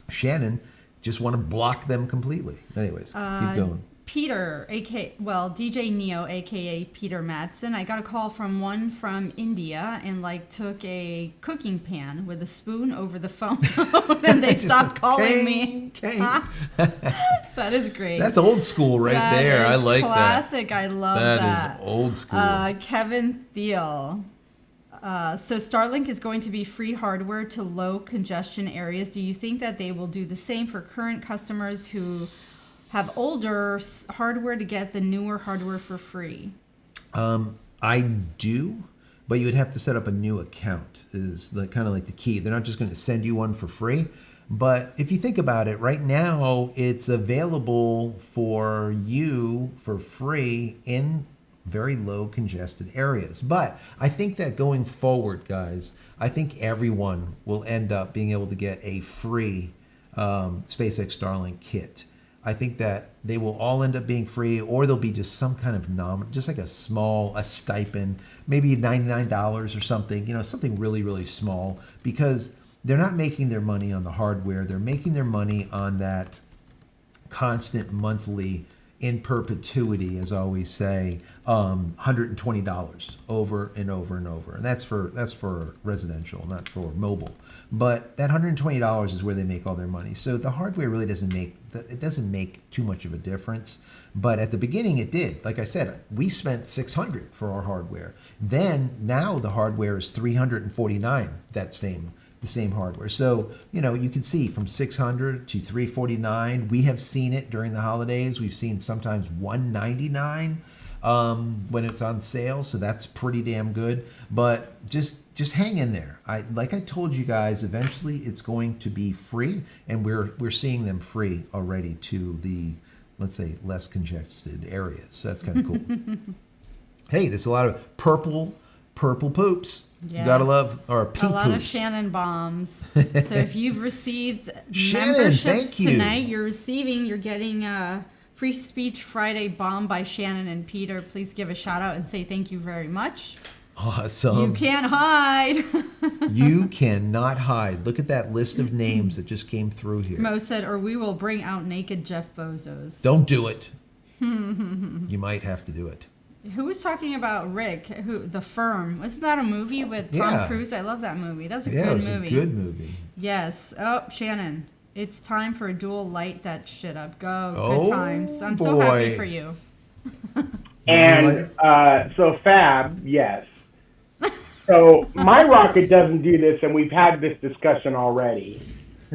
S1: Shannon just want to block them completely. Anyways, keep going.
S2: Peter, DJ Neo, aka Peter Madsen. I got a call from one from India and took a cooking pan with a spoon over the phone, and they stopped calling me. That is great.
S1: That's old school there. I like
S2: classic.
S1: that.
S2: I love that.
S1: That is old school.
S2: Kevin Theal. So Starlink is going to be free hardware to low congestion areas. Do you think that they will do the same for current customers who have older hardware to get the newer hardware for free?
S1: I do, but you would have to set up a new account is kind of like the key. They're not just going to send you one for free. But if you think about it, right now it's available for you for free in very low congested areas. But I think that going forward, guys, I think everyone will end up being able to get a free SpaceX Starlink kit. I think that they will all end up being free, or there'll be just some kind of just like a stipend, maybe $99 or something, something really, really small, because they're not making their money on the hardware. They're making their money on that constant monthly in perpetuity, as I always say, $120 over and over and over. And that's for residential, not for mobile. But that $120 is where they make all their money. So the hardware really doesn't make too much of a difference. But at the beginning it did. Like I said, we spent $600 for our hardware. Now the hardware is $349, the same hardware. So, you can see from $600 to $349. We have seen it during the holidays. We've seen sometimes $199 when it's on sale. So that's pretty damn good. But just hang in there. Like I told you guys, eventually it's going to be free, and we're seeing them free already to the, let's say, less congested areas. So that's kind of cool. Hey, there's a lot of purple poops.
S2: Yes.
S1: You gotta love, or pink
S2: a lot
S1: poops.
S2: of Shannon bombs. So if you've received
S1: Shannon,
S2: memberships
S1: thank you.
S2: tonight, you're getting a Free Speech Friday bomb by Shannon and Peter. Please give a shout out and say thank you very much.
S1: Awesome.
S2: You can't hide.
S1: You cannot hide. Look at that list of names that just came through here.
S2: Mo said, or we will bring out naked Jeff Bezos.
S1: Don't do it. You might have to do it.
S2: Who was talking about Rick? The Firm? Wasn't that a movie with Tom
S1: Yeah.
S2: Cruise? I love that movie. That was a
S1: Yeah,
S2: good
S1: it was
S2: movie.
S1: a good movie.
S2: Yes. Oh, Shannon, it's time for a dual light that shit up. Go.
S1: Oh,
S2: Good times. I'm so happy
S1: boy.
S2: for you.
S3: And so Fab, yes. So my rocket doesn't do this, and we've had this discussion already.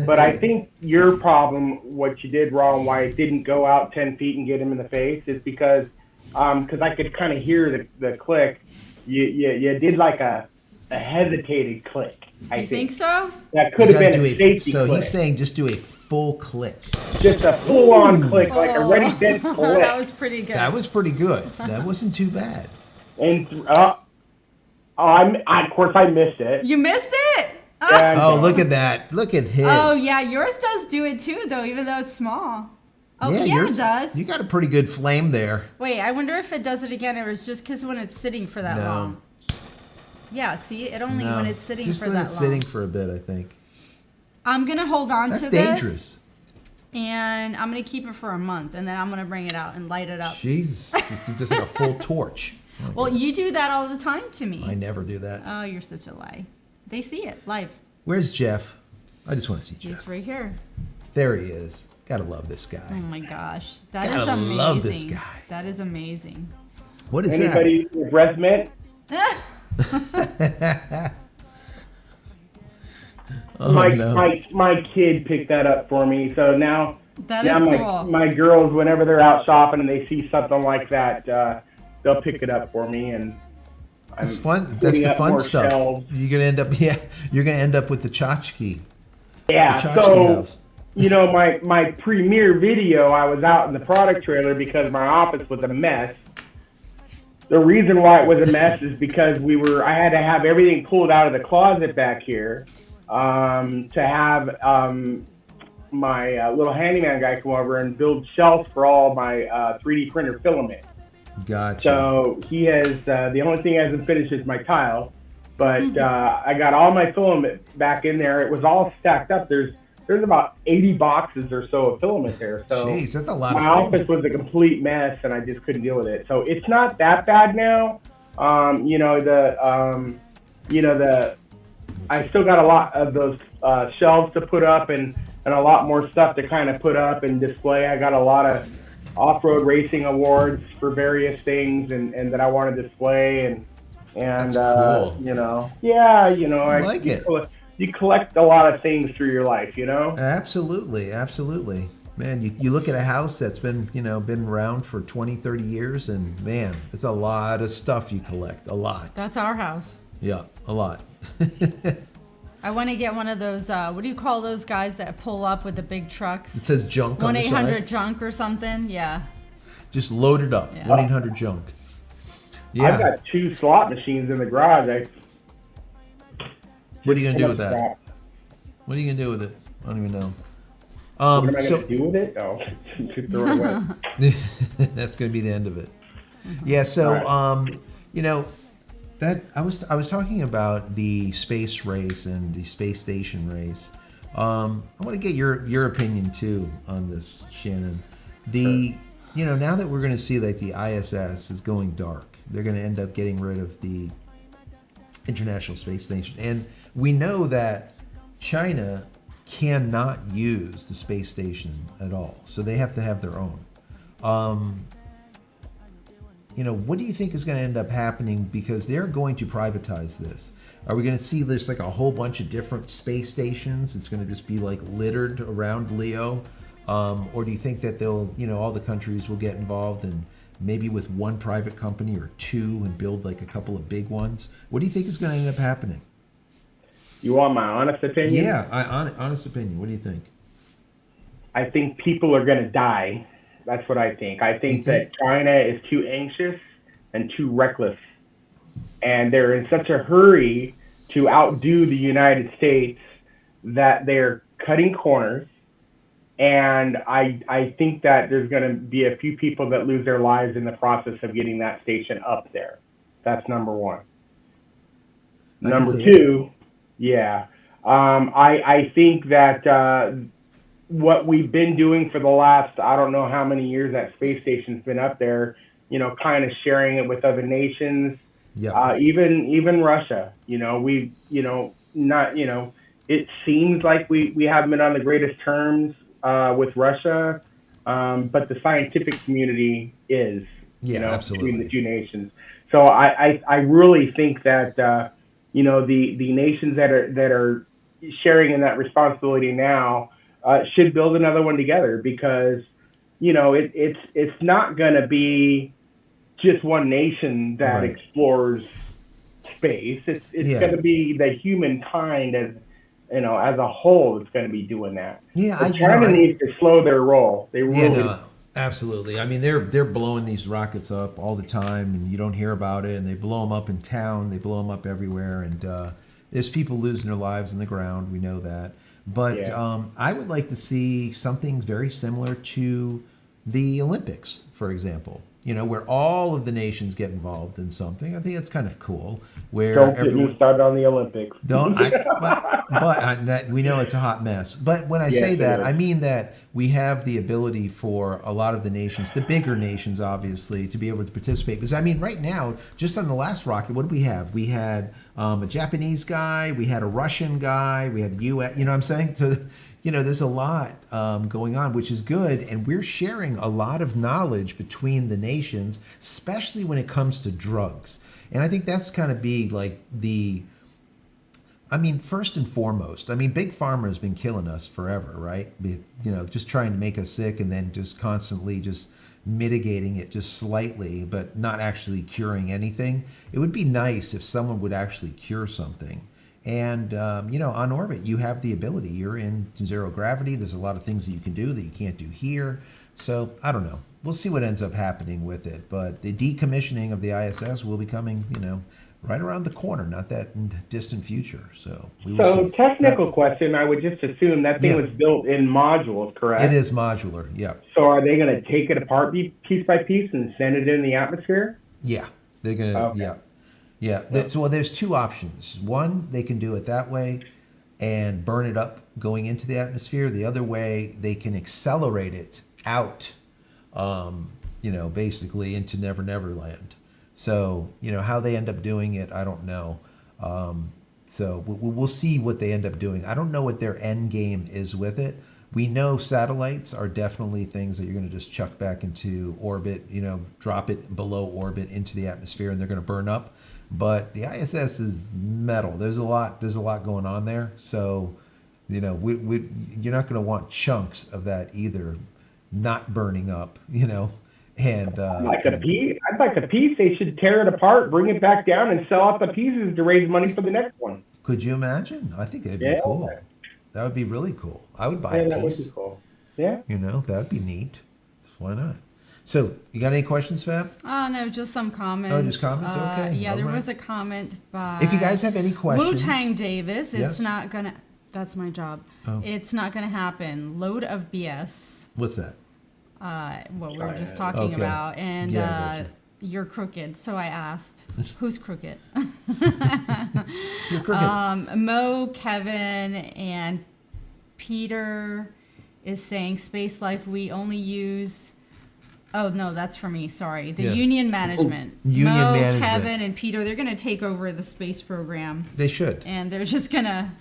S3: But I think your problem, what you did wrong, why it didn't go out 10 feet and get him in the face, is because I could kind of hear the click. You did like a hesitated click. I think
S2: so?
S3: That could have been a safety
S1: So
S3: click.
S1: he's saying just do a full click.
S3: Just a full-on click, like a ready bent click.
S2: That was pretty good.
S1: That was pretty good. That wasn't too bad.
S3: And of course I missed it.
S2: You missed it?
S3: And,
S1: Oh, look at that. Look at his.
S2: Oh, yeah. Yours does do it too, though, even though it's small. Oh, yeah,
S1: yours
S2: it does.
S1: You got a pretty good flame there.
S2: Wait, I wonder if it does it again, or it's just because when it's sitting for that
S1: No.
S2: long. Yeah, see? It only
S1: No,
S2: when it's sitting
S1: just
S2: for
S1: let
S2: that
S1: it
S2: long.
S1: sitting for a bit, I think.
S2: I'm going to hold on
S1: That's
S2: to
S1: dangerous.
S2: this. And I'm going to keep it for a month, and then I'm going to bring it out and light it up.
S1: Jeez, just like a full torch.
S2: Well, you do that all the time to me.
S1: I never do that.
S2: Oh, you're such a lie. They see it live.
S1: Where's Jeff? I just want to see Jeff.
S2: He's right here.
S1: There he is. Gotta love this guy.
S2: Oh my gosh, that is
S1: Gotta
S2: amazing.
S1: love this guy.
S2: That is amazing.
S1: What is
S3: Anybody with breast mint?
S1: that? Oh,
S3: My kid picked that up for me. So now
S2: That is cool.
S3: my girls, whenever they're out shopping and they see something like that, they'll pick it up for me. And
S1: It's fun. That's the fun stuff.
S3: Shelves.
S1: You're gonna end up, you're gonna end up with the tchotchke.
S3: Yeah.
S1: The tchotchke
S3: So
S1: house.
S3: my premiere video, I was out in the product trailer because my office was a mess. The reason why it was a mess is because I had to have everything pulled out of the closet back here to have my little handyman guy come over and build shelves for all my 3D printer filament.
S1: Gotcha.
S3: So he has, the only thing he hasn't finished is my tile, but I got all my filament back in there. It was all stacked up. There's about 80 boxes or so of filament there. So
S1: Jeez, that's a lot
S3: my
S1: of
S3: office was a complete mess, and I just couldn't deal with it. So it's not that bad now. I still got a lot of those shelves to put up and a lot more stuff to kind of put up and display. I got a lot of off-road racing awards for various things and that I want to display and
S1: That's cool.
S3: I
S1: like it.
S3: You collect a lot of things through your life,
S1: Absolutely, absolutely. Man, you look at a house that's been around for 20, 30 years, and man, it's a lot of stuff you collect. A lot.
S2: That's our house.
S1: Yeah, a lot.
S2: I want to get one of those, what do you call those guys that pull up with the big trucks?
S1: It says junk on the side.
S2: 1-800-JUNK or something? Yeah.
S1: Just load it up.
S2: Yeah.
S1: 1-800-JUNK.
S3: I've
S1: Yeah.
S3: got 2 slot machines in the garage.
S1: What are you going to do with that? What are you going to do with it? I don't even know.
S3: What am I going to do with it? Oh, throw it away.
S1: That's going to be the end of it. Yeah. So, that I was talking about the space race and the space station race. I want to get your opinion too on this, Shannon. Now that we're going to see like the ISS is going dark, they're going to end up getting rid of the International Space Station, and we know that China cannot use the space station at all, so they have to have their own. What do you think is going to end up happening, because they're going to privatize this? Are we going to see there's like a whole bunch of different space stations? It's going to just be like littered around Leo, or do you think that they'll, all the countries will get involved and maybe with one private company or 2 and build like a couple of big ones? What do you think is going to end up happening?
S3: You want my honest opinion?
S1: Yeah, honest opinion. What do you think?
S3: I think people are going to die. That's what I think. I think that China is too anxious and too reckless. And they're in such a hurry to outdo the United States that they're cutting corners. And I think that there's going to be a few people that lose their lives in the process of getting that station up there. That's number one. Number two, I think that what we've been doing for the last, I don't know how many years that space station's been up there, kind of sharing it with other nations, even Russia, it seems like we haven't been on the greatest terms with Russia, but the scientific community is,
S1: absolutely,
S3: between the 2 nations. So I really think that, the nations that are sharing in that responsibility now should build another one together, because, it's not going to be just one nation that explores space. It's going to be the humankind as a whole that's going to be doing that.
S1: Yeah,
S3: China needs to slow their roll. They really.
S1: Absolutely. I mean, they're blowing these rockets up all the time, and you don't hear about it. And they blow them up in town. They blow them up everywhere, and there's people losing their lives in the ground. We know that. But I would like to see something very similar to the Olympics, for example. Where all of the nations get involved in something. I think that's kind of cool. Where
S3: don't get me started on the Olympics.
S1: But we know it's a hot mess. But when I say that, I mean that we have the ability for a lot of the nations, the bigger nations, obviously, to be able to participate. Because I mean, right now, just on the last rocket, what did we have? We had a Japanese guy, we had a Russian guy, we had U.S. You know what I'm saying? So, you know, there's a lot going on, which is good, and we're sharing a lot of knowledge between the nations, especially when it comes to drugs. And I think that's kind of be like I mean, first and foremost, I mean, Big Pharma has been killing us forever, right? You know, just trying to make us sick and then just constantly just mitigating it just slightly, but not actually curing anything. It would be nice if someone would actually cure something. And, you know, on orbit, you have the ability. You're in zero gravity. There's a lot of things that you can do that you can't do here. So, I don't know. We'll see what ends up happening with it. But the decommissioning of the ISS will be coming, you know, right around the corner, not that distant future. So we will
S3: So
S1: see.
S3: technical question, I would just assume that thing
S1: Yeah.
S3: was built in modules, correct?
S1: It is modular. Yeah.
S3: So are they going to take it apart piece by piece and send it in the atmosphere?
S1: Yeah. They're gonna.
S3: Okay.
S1: Yeah. Yeah. So well, there's two options. One, they can do it that way and burn it up going into the atmosphere. The other way, they can accelerate it out. You know, basically into Never Never Land. So, you know, how they end up doing it, I don't know. So we'll see what they end up doing. I don't know what their end game is with it. We know satellites are definitely things that you're going to just chuck back into orbit, you know, drop it below orbit into the atmosphere, and they're going to burn up. But the ISS is metal. There's a lot going on there. So, you know, you're not going to want chunks of that either not burning up, you know. And
S3: I'd like a piece. They should tear it apart, bring it back down, and sell out the pieces to raise money for the next one.
S1: Could you imagine? I think it'd be cool. That would be really cool. I would buy a
S3: that would
S1: piece.
S3: be cool. Yeah.
S1: You know, that'd be neat. Why not? So, you got any questions, Fab?
S2: Oh, no, just some comments.
S1: Oh, just comments? Okay.
S2: Yeah,
S1: All
S2: there
S1: right.
S2: was a comment by
S1: If you guys have any questions.
S2: Wu-Tang Davis. It's
S1: Yes.
S2: not going to, that's my job.
S1: Oh.
S2: It's not going to happen. Load of BS.
S1: What's that?
S2: What we were just
S3: Okay.
S2: talking about. And
S1: Yeah, I gotcha.
S2: you're crooked. So I asked, who's crooked?
S1: You're crooked.
S2: Mo, Kevin, and Peter is saying space life we only use. Oh no, that's for me. Sorry, the
S1: Yeah.
S2: union management.
S1: Union
S2: Mo,
S1: management.
S2: Kevin, and Peter. They're gonna take over the space program,
S1: They should.
S2: and they're just gonna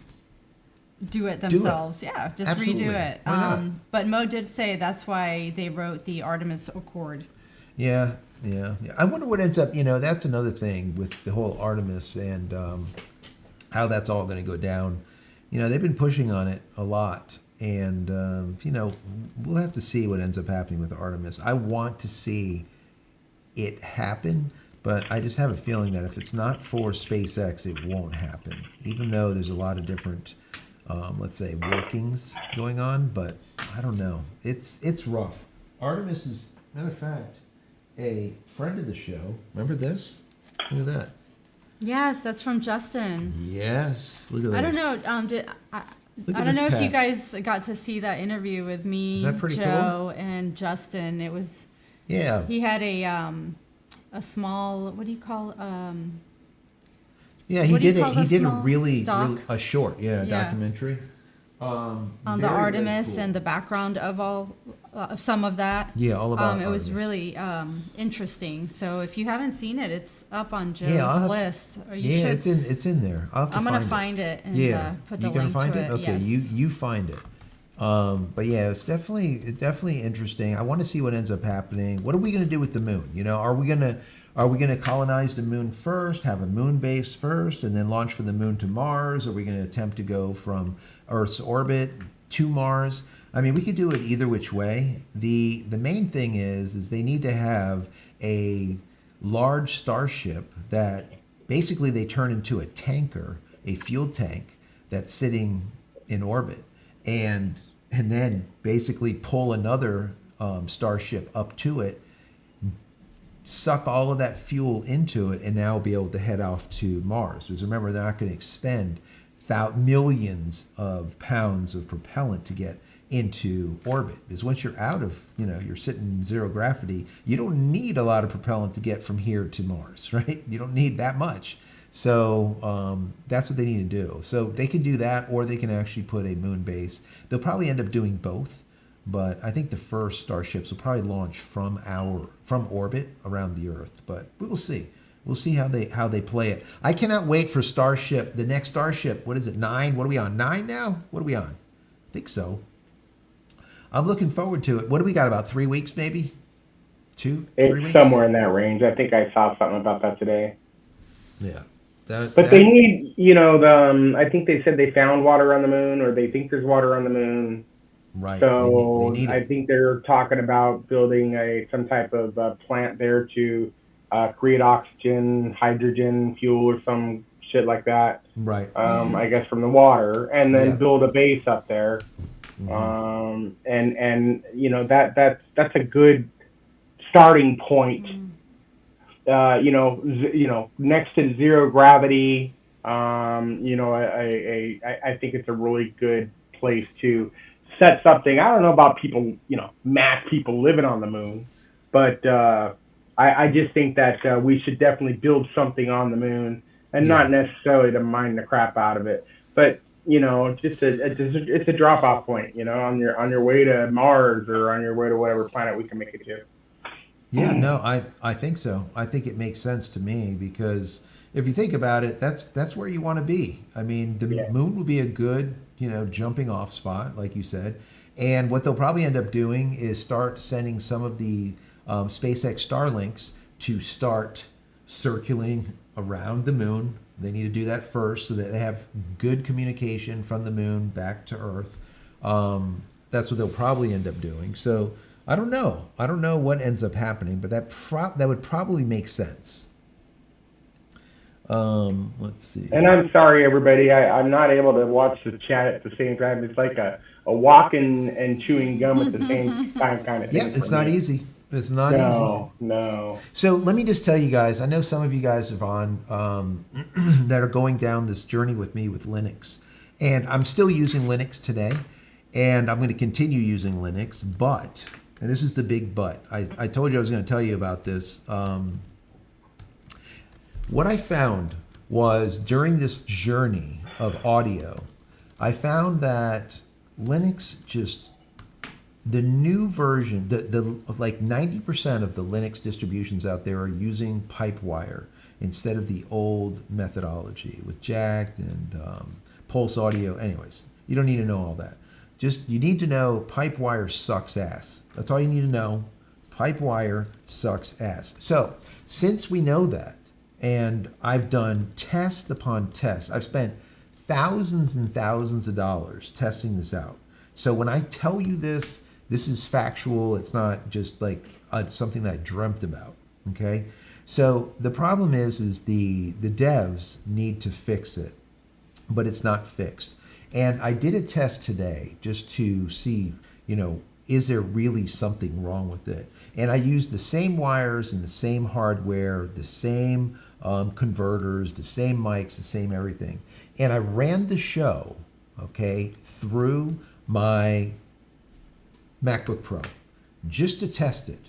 S2: do it themselves. Yeah, just
S1: Absolutely.
S2: redo it.
S1: Why not?
S2: But Mo did say that's why they wrote the Artemis Accord.
S1: Yeah. I wonder what ends up, you know, that's another thing with the whole Artemis and how that's all going to go down. You know, they've been pushing on it a lot. And, you know, we'll have to see what ends up happening with Artemis. I want to see it happen, but I just have a feeling that if it's not for SpaceX, it won't happen. Even though there's a lot of different, let's say, workings going on, but I don't know. It's rough. Artemis is, matter of fact, a friend of the show. Remember this? Look at that.
S2: Yes, that's from Justin.
S1: Yes. Look at that.
S2: I don't know.
S1: Look
S2: I
S1: at
S2: don't
S1: this
S2: know if you
S1: patch.
S2: guys got to see that interview with me,
S1: Is that pretty
S2: Joe, and Justin. It was
S1: Yeah.
S2: he had a small, what do you call
S1: Yeah, he
S2: what do you
S1: did it.
S2: call
S1: He
S2: the
S1: did a
S2: small
S1: really
S2: doc?
S1: a short,
S2: Yeah.
S1: documentary.
S2: on the
S1: Very, very
S2: Artemis
S1: cool.
S2: and the background of all of some of that.
S1: Yeah, all about
S2: it was
S1: Artemis.
S2: really interesting. So if you haven't seen it, it's up on Joe's
S1: Yeah, I'll have-
S2: list. Or you
S1: Yeah,
S2: should.
S1: it's in there. I'll have to
S2: I'm gonna
S1: find
S2: find it and
S1: Yeah,
S2: put the
S1: you gonna
S2: link
S1: find
S2: to
S1: it.
S2: it.
S1: Okay,
S2: Yes.
S1: you find it. But yeah, it's definitely interesting. I want to see what ends up happening. What are we gonna do with the moon? You know, are we gonna colonize the moon first, have a moon base first, and then launch from the moon to Mars? Are we gonna attempt to go from Earth's orbit to Mars? I mean, we could do it either which way. The main thing is they need to have a large starship that basically they turn into a tanker, a fuel tank that's sitting in orbit, and then basically pull another starship up to it, suck all of that fuel into it, and now be able to head off to Mars. Because remember, they're not going to expend millions of pounds of propellant to get into orbit. Because once you're out of, you're sitting in zero gravity, you don't need a lot of propellant to get from here to Mars, right? You don't need that much. So that's what they need to do. So they can do that, or they can actually put a moon base. They'll probably end up doing both. but I think the first starships will probably launch from orbit around the Earth. But we will see. We'll see how they play it. I cannot wait for Starship, the next Starship. What is it, 9? What are we on, 9 now? What are we on? I think so. I'm looking forward to it. What do we got, about 3 weeks maybe? 2, 3 weeks?
S3: It's somewhere in that range. I think I saw something about that today.
S1: Yeah.
S3: But they need, I think they said they found water on the moon, or they think there's water on the moon.
S1: Right.
S3: So
S1: they need
S3: I
S1: it.
S3: think they're talking about building some type of plant there to create oxygen, hydrogen, fuel, or some shit like that.
S1: Right.
S3: I guess from the water, and then
S1: Yeah.
S3: build a base up there.
S1: Mhm.
S3: That's a good starting point. Next to zero gravity. I think it's a really good place to set something. I don't know about people, mass people living on the moon, but I just think that we should definitely build something on the moon, and not necessarily to mine the crap out of it, but it's a drop off point, on your way to Mars, or on your way to whatever planet we can make it to.
S1: Yeah, no, I think so. I think it makes sense to me, because if you think about it, that's where you want to be. I mean, the moon would be a good, jumping off spot, like you said. And what they'll probably end up doing is start sending some of the SpaceX Starlinks to start circling around the moon. They need to do that first so that they have good communication from the moon back to Earth. That's what they'll probably end up doing. So I don't know. I don't know what ends up happening, but that would probably make sense. Let's see.
S3: And I'm sorry, everybody. I'm not able to watch the chat at the same time. It's like a walking and chewing gum at the same time kind of thing.
S1: Yeah, it's not easy. It's not easy.
S3: No.
S1: So let me just tell you guys, I know some of you guys are on that are going down this journey with me with Linux. And I'm still using Linux today. And I'm going to continue using Linux. But, and this is the big but, I told you I was going to tell you about this. What I found was during this journey of audio, I found that Linux the new version, the like 90% of the Linux distributions out there are using Pipewire instead of the old methodology with Jack and Pulse Audio. Anyways, you don't need to know all that. You need to know Pipewire sucks ass. That's all you need to know. Pipewire sucks ass. So since we know that, and I've done test upon test, I've spent thousands and thousands of dollars testing this out. So when I tell you this is factual. It's not just like something that I dreamt about. Okay. So the problem is the devs need to fix it, but it's not fixed. And I did a test today just to see, is there really something wrong with it? And I used the same wires and the same hardware, the same converters, the same mics, the same everything. And I ran the show, okay, through my MacBook Pro just to test it,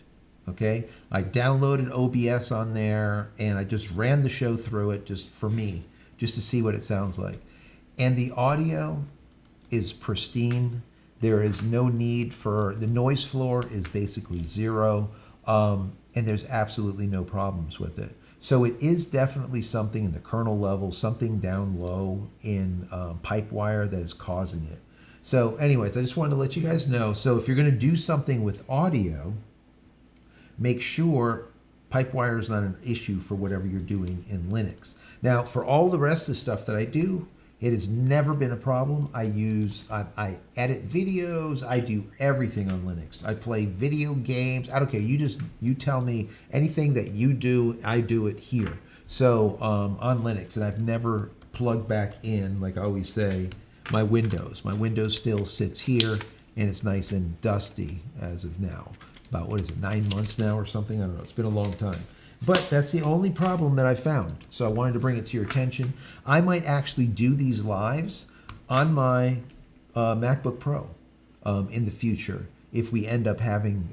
S1: okay? I downloaded OBS on there and I just ran the show through it just for me, just to see what it sounds like. And the audio is pristine. There is no need the noise floor is basically zero, and there's absolutely no problems with it. So it is definitely something in the kernel level, something down low in Pipewire that is causing it. So anyways, I just wanted to let you guys know. So if you're going to do something with audio, make sure Pipewire is not an issue for whatever you're doing in Linux. Now, for all the rest of the stuff that I do, it has never been a problem. I edit videos. I do everything on Linux. I play video games. I don't care. You tell me anything that you do, I do it here. So on Linux, and I've never plugged back in, like I always say, my Windows. My Windows still sits here, and it's nice and dusty as of now. About, 9 months now or something? I don't know. It's been a long time. But that's the only problem that I found. So I wanted to bring it to your attention. I might actually do these lives on my MacBook Pro in the future if we end up having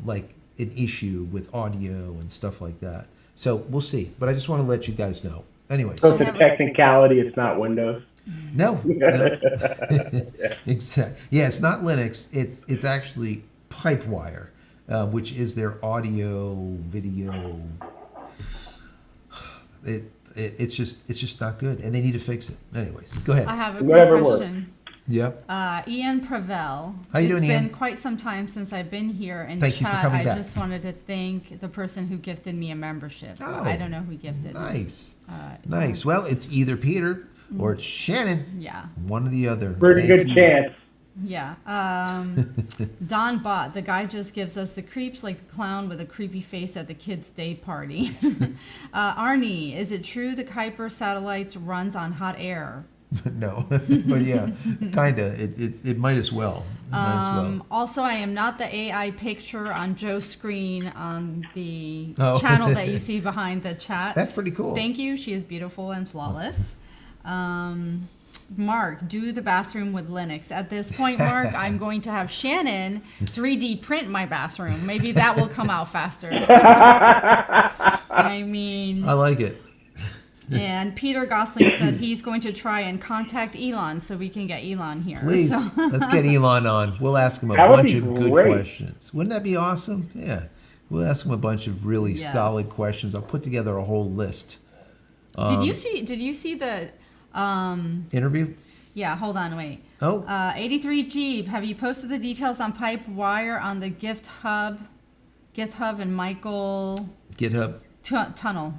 S1: like an issue with audio and stuff like that. So we'll see. But I just want to let you guys know. anyways.
S3: So it's a technicality. It's not Windows.
S1: No. Exactly. Yeah, it's not Linux. It's actually Pipewire, which is their audio video. It's just not good, and they need to fix it. Anyways, go ahead.
S2: I have a
S3: Whatever
S2: quick
S3: works.
S2: question.
S1: Yep.
S2: Ian Prevel.
S1: How you doing,
S2: It's
S1: Ian?
S2: been quite some time since I've been here in
S1: Thank you for
S2: chat.
S1: coming
S2: I
S1: back.
S2: just wanted to thank the person who gifted me a membership.
S1: Oh,
S2: I don't know who gifted.
S1: Nice.
S2: Uh,
S1: Nice. Well, it's either Peter or it's Shannon.
S2: Yeah.
S1: One or the other.
S3: Pretty
S1: Thank
S3: good
S1: you.
S3: chance.
S2: Yeah. Don Bott, the guy just gives us the creeps like the clown with a creepy face at the kids' day party. Arnie, is it true the Kuiper satellites runs on hot air?
S1: No, but yeah, kinda. It might as well. It might as well.
S2: Also, I am not the AI picture on Joe's screen on the
S1: Oh.
S2: channel that you see behind the chat.
S1: That's pretty cool.
S2: Thank you. She is beautiful and flawless. Mark, do the bathroom with Linux. At this point, Mark, I'm going to have Shannon 3D print my bathroom. Maybe that will come out faster. I mean,
S1: I like it.
S2: and Peter Gosling said he's going to try and contact Elon so we can get Elon here.
S1: Please,
S2: So-
S1: let's get Elon on. We'll ask him a
S3: That would
S1: bunch
S3: be
S1: of good
S3: great.
S1: questions. Wouldn't that be awesome? Yeah. We'll ask him a bunch of really
S2: Yes.
S1: solid questions. I'll put together a whole list.
S2: Did you see the
S1: Interview?
S2: yeah, hold on, wait.
S1: Oh,
S2: 83 Jeep, have you posted the details on Pipewire on the GitHub and Michael
S1: GitHub.
S2: Tunnel?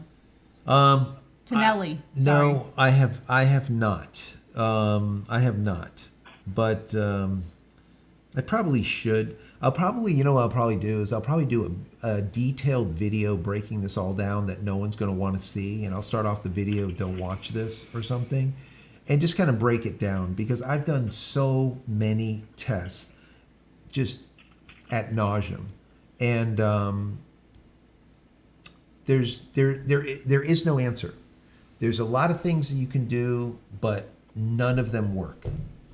S1: No,
S2: Tonelli. Sorry.
S1: I have not. I have not. But I probably should. I'll probably, you know what I'll probably do is I'll probably do a detailed video breaking this all down that no one's going to want to see. And I'll start off the video, don't watch this or something. And just kind of break it down because I've done so many tests just ad nauseum. And there is no answer. There's a lot of things that you can do, but none of them work.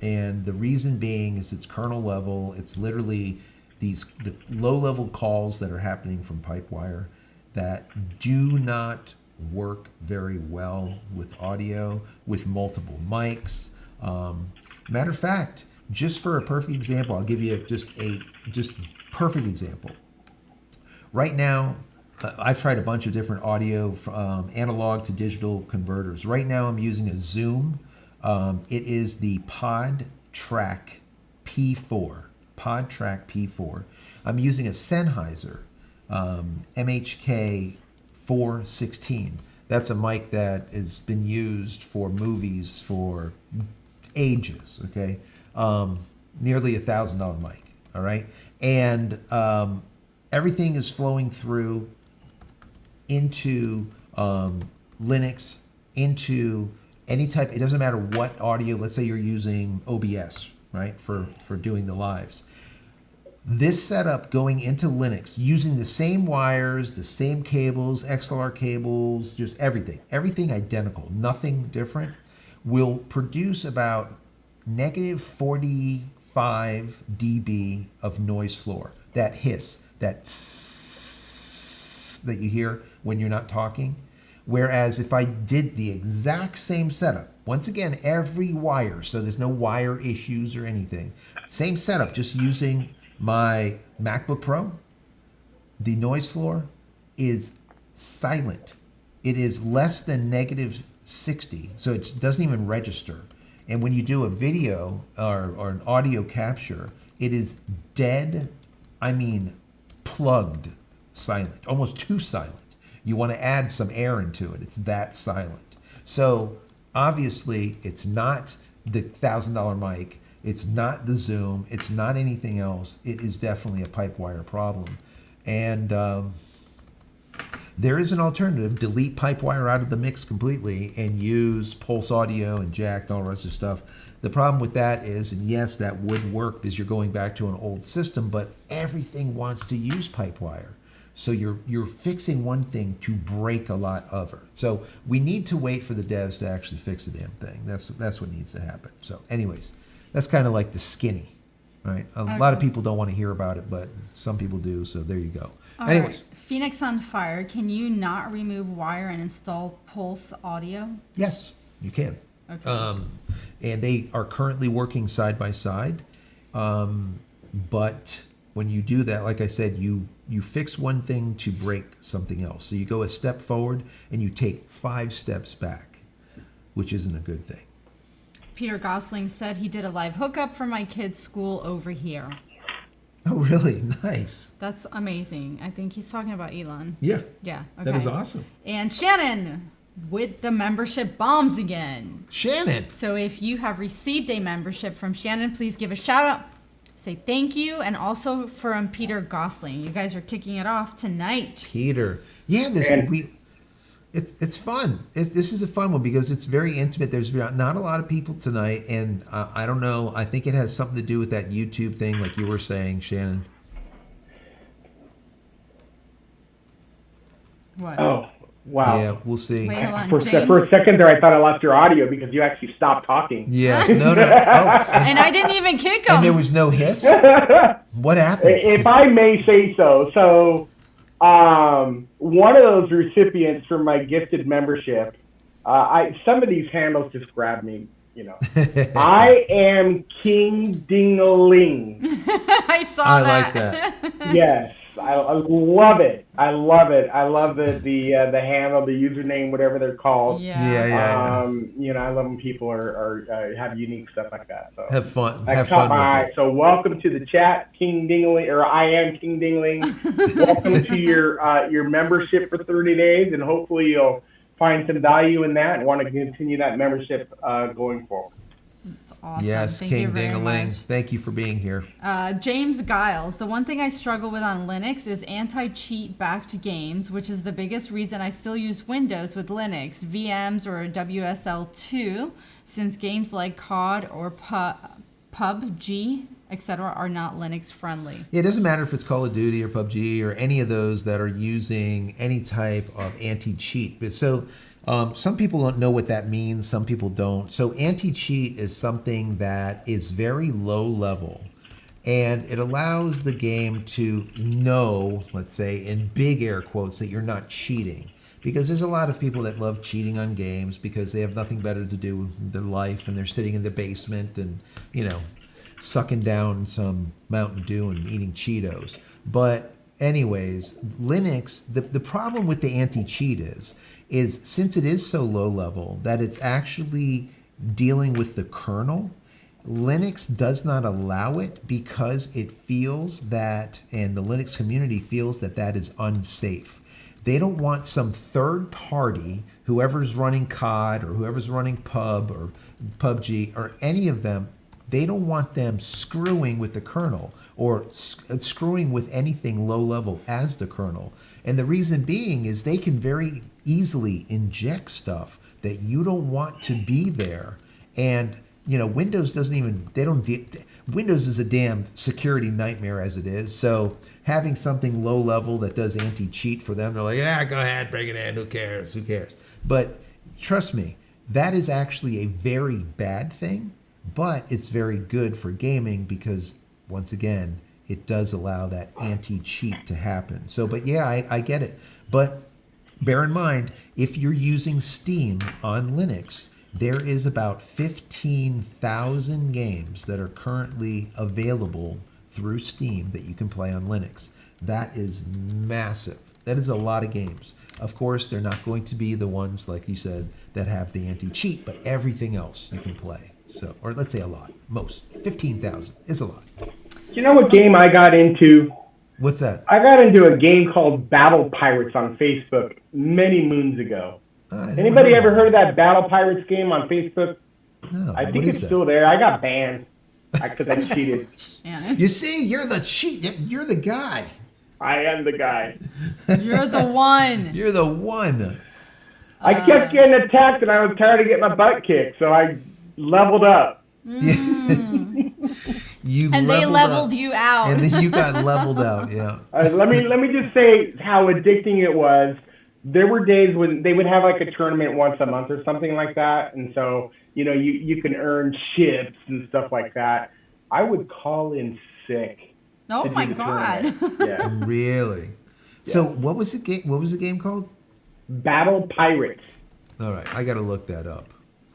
S1: And the reason being is it's kernel level. It's literally the low-level calls that are happening from Pipewire that do not work very well with audio, with multiple mics. Matter of fact, just for a perfect example, I'll give you just perfect example. Right now, I've tried a bunch of different audio from analog to digital converters. Right now, I'm using a Zoom. It is the PodTrack P4. PodTrack P4. I'm using a Sennheiser MHK 416. That's a mic that has been used for movies for ages. Okay, nearly $1,000 mic. All right, and everything is flowing through into Linux, into any type. It doesn't matter what audio. Let's say you're using OBS, right, for doing the lives. This setup going into Linux using the same wires, the same cables, XLR cables, just everything identical, nothing different, will produce about negative 45 dB of noise floor. That hiss, that that you hear when you're not talking. Whereas if I did the exact same setup, once again, every wire, so there's no wire issues or anything, same setup, just using my MacBook Pro, the noise floor is silent. It is less than negative 60, so it doesn't even register. And when you do a video or an audio capture, it is dead, I mean plugged silent, almost too silent. You want to add some air into it. It's that silent. So obviously it's not the $1,000 mic. It's not the Zoom. It's not anything else. It is definitely a Pipewire problem. And there is an alternative. Delete Pipewire out of the mix completely and use Pulse Audio and Jack and all the rest of the stuff. The problem with that is, and yes, that would work because you're going back to an old system, but everything wants to use Pipewire. So you're fixing one thing to break a lot of it. So we need to wait for the devs to actually fix the damn thing. That's what needs to happen. So anyways, that's kind of like the skinny. right? A lot of people don't want to hear about it, but some people do. So there you go.
S2: All
S1: Anyways,
S2: right. Phoenix on Fire. Can you not remove wire and install Pulse audio?
S1: yes, you can.
S2: Okay.
S1: And they are currently working side by side. But when you do that, like I said, you fix one thing to break something else. So you go a step forward and you take 5 steps back, which isn't a good thing.
S2: Peter Gosling said he did a live hookup for my kid's school over here.
S1: Oh, really? Nice.
S2: That's amazing. I think he's talking about Elon.
S1: Yeah.
S2: Yeah. Okay.
S1: That is awesome.
S2: And Shannon with the membership bombs again.
S1: Shannon.
S2: So if you have received a membership from Shannon, please give a shout out. Say thank you. And also from Peter Gosling. You guys are kicking it off tonight.
S1: Peter. Yeah, it's fun. This is a fun one because it's very intimate. There's not a lot of people tonight, and I don't know. I think it has something to do with that YouTube thing, like you were saying, Shannon.
S2: What?
S3: Oh, wow.
S1: Yeah, we'll see.
S2: Wait, hold on.
S3: For
S2: James?
S3: a second there, I thought I lost your audio because you actually stopped talking.
S1: Yeah, no. Oh,
S2: And I didn't even kick him.
S1: and there was no hiss. What happened?
S3: If I may say so, one of those recipients from my gifted membership, some of these handles just grab me, I am King Ding-a-ling.
S2: I saw
S1: I
S2: that.
S1: like that.
S3: Yes, I love it. I love it. I love the handle, the username, whatever they're called.
S2: Yeah.
S3: I love when people are have unique stuff like that. So
S1: Have fun.
S3: that
S1: Have
S3: caught
S1: fun
S3: my eye.
S1: with it.
S3: So welcome to the chat, King Dingling, or I am King Dingling. Welcome to your membership for 30 days, and hopefully you'll find some value in that and want to continue that membership going forward.
S2: That's awesome.
S1: Yes,
S2: Thank you
S1: King
S2: very
S1: Ding-a-ling.
S2: much.
S1: Thank you for being here.
S2: James Giles, the one thing I struggle with on Linux is anti-cheat backed games, which is the biggest reason I still use Windows with Linux, VMs or WSL2, since games like COD or PUBG, etc. are not Linux friendly.
S1: Yeah, it doesn't matter if it's Call of Duty or PUBG or any of those that are using any type of anti-cheat. But so some people don't know what that means. Some people don't. So anti-cheat is something that is very low level, and it allows the game to know, let's say in big air quotes, that you're not cheating. Because there's a lot of people that love cheating on games because they have nothing better to do in their life, and they're sitting in the basement and, sucking down some Mountain Dew and eating Cheetos. But anyways, Linux, the problem with the anti-cheat is since it is so low level that it's actually dealing with the kernel, Linux does not allow it because it feels that, and the Linux community feels that is unsafe. They don't want some third party, whoever's running COD or whoever's running Pub or PUBG or any of them, they don't want them screwing with the kernel or screwing with anything low level as the kernel. And the reason being is they can very easily inject stuff that you don't want to be there. And, Windows doesn't even, Windows is a damn security nightmare as it is. So having something low level that does anti-cheat for them, they're like, yeah, go ahead, bring it in. Who cares? But trust me, that is actually a very bad thing. But it's very good for gaming because, once again, it does allow that anti-cheat to happen. So, but yeah, I get it. But bear in mind, if you're using Steam on Linux, there is about 15,000 games that are currently available through Steam that you can play on Linux. That is massive. That is a lot of games. Of course, they're not going to be the ones, like you said, that have the anti-cheat, but everything else you can play. So, or let's say a lot. Most. 15,000 is a lot.
S3: You know what game I got into?
S1: What's that?
S3: I got into a game called Battle Pirates on Facebook many moons ago. Anybody ever heard of that Battle Pirates game on Facebook?
S1: No.
S3: I think it's still there. I got banned because I cheated.
S2: Shannon.
S1: You see, you're the guy.
S3: I am the guy.
S2: You're the one.
S1: You're the one.
S3: I kept getting attacked and I was tired of getting my butt kicked, so I leveled up.
S1: You
S2: And they leveled
S1: up,
S2: you out.
S1: and then you got leveled out. Yeah.
S3: Let me just say how addicting it was. There were days when they would have like a tournament once a month or something like that, and so you can earn ships and stuff like that. I would call in sick.
S2: Oh
S3: to do
S2: my
S3: the
S2: God.
S3: tournament. Yeah.
S1: Really? So what was the game? What was the game called?
S3: Battle Pirates.
S1: All right, I got to look that up.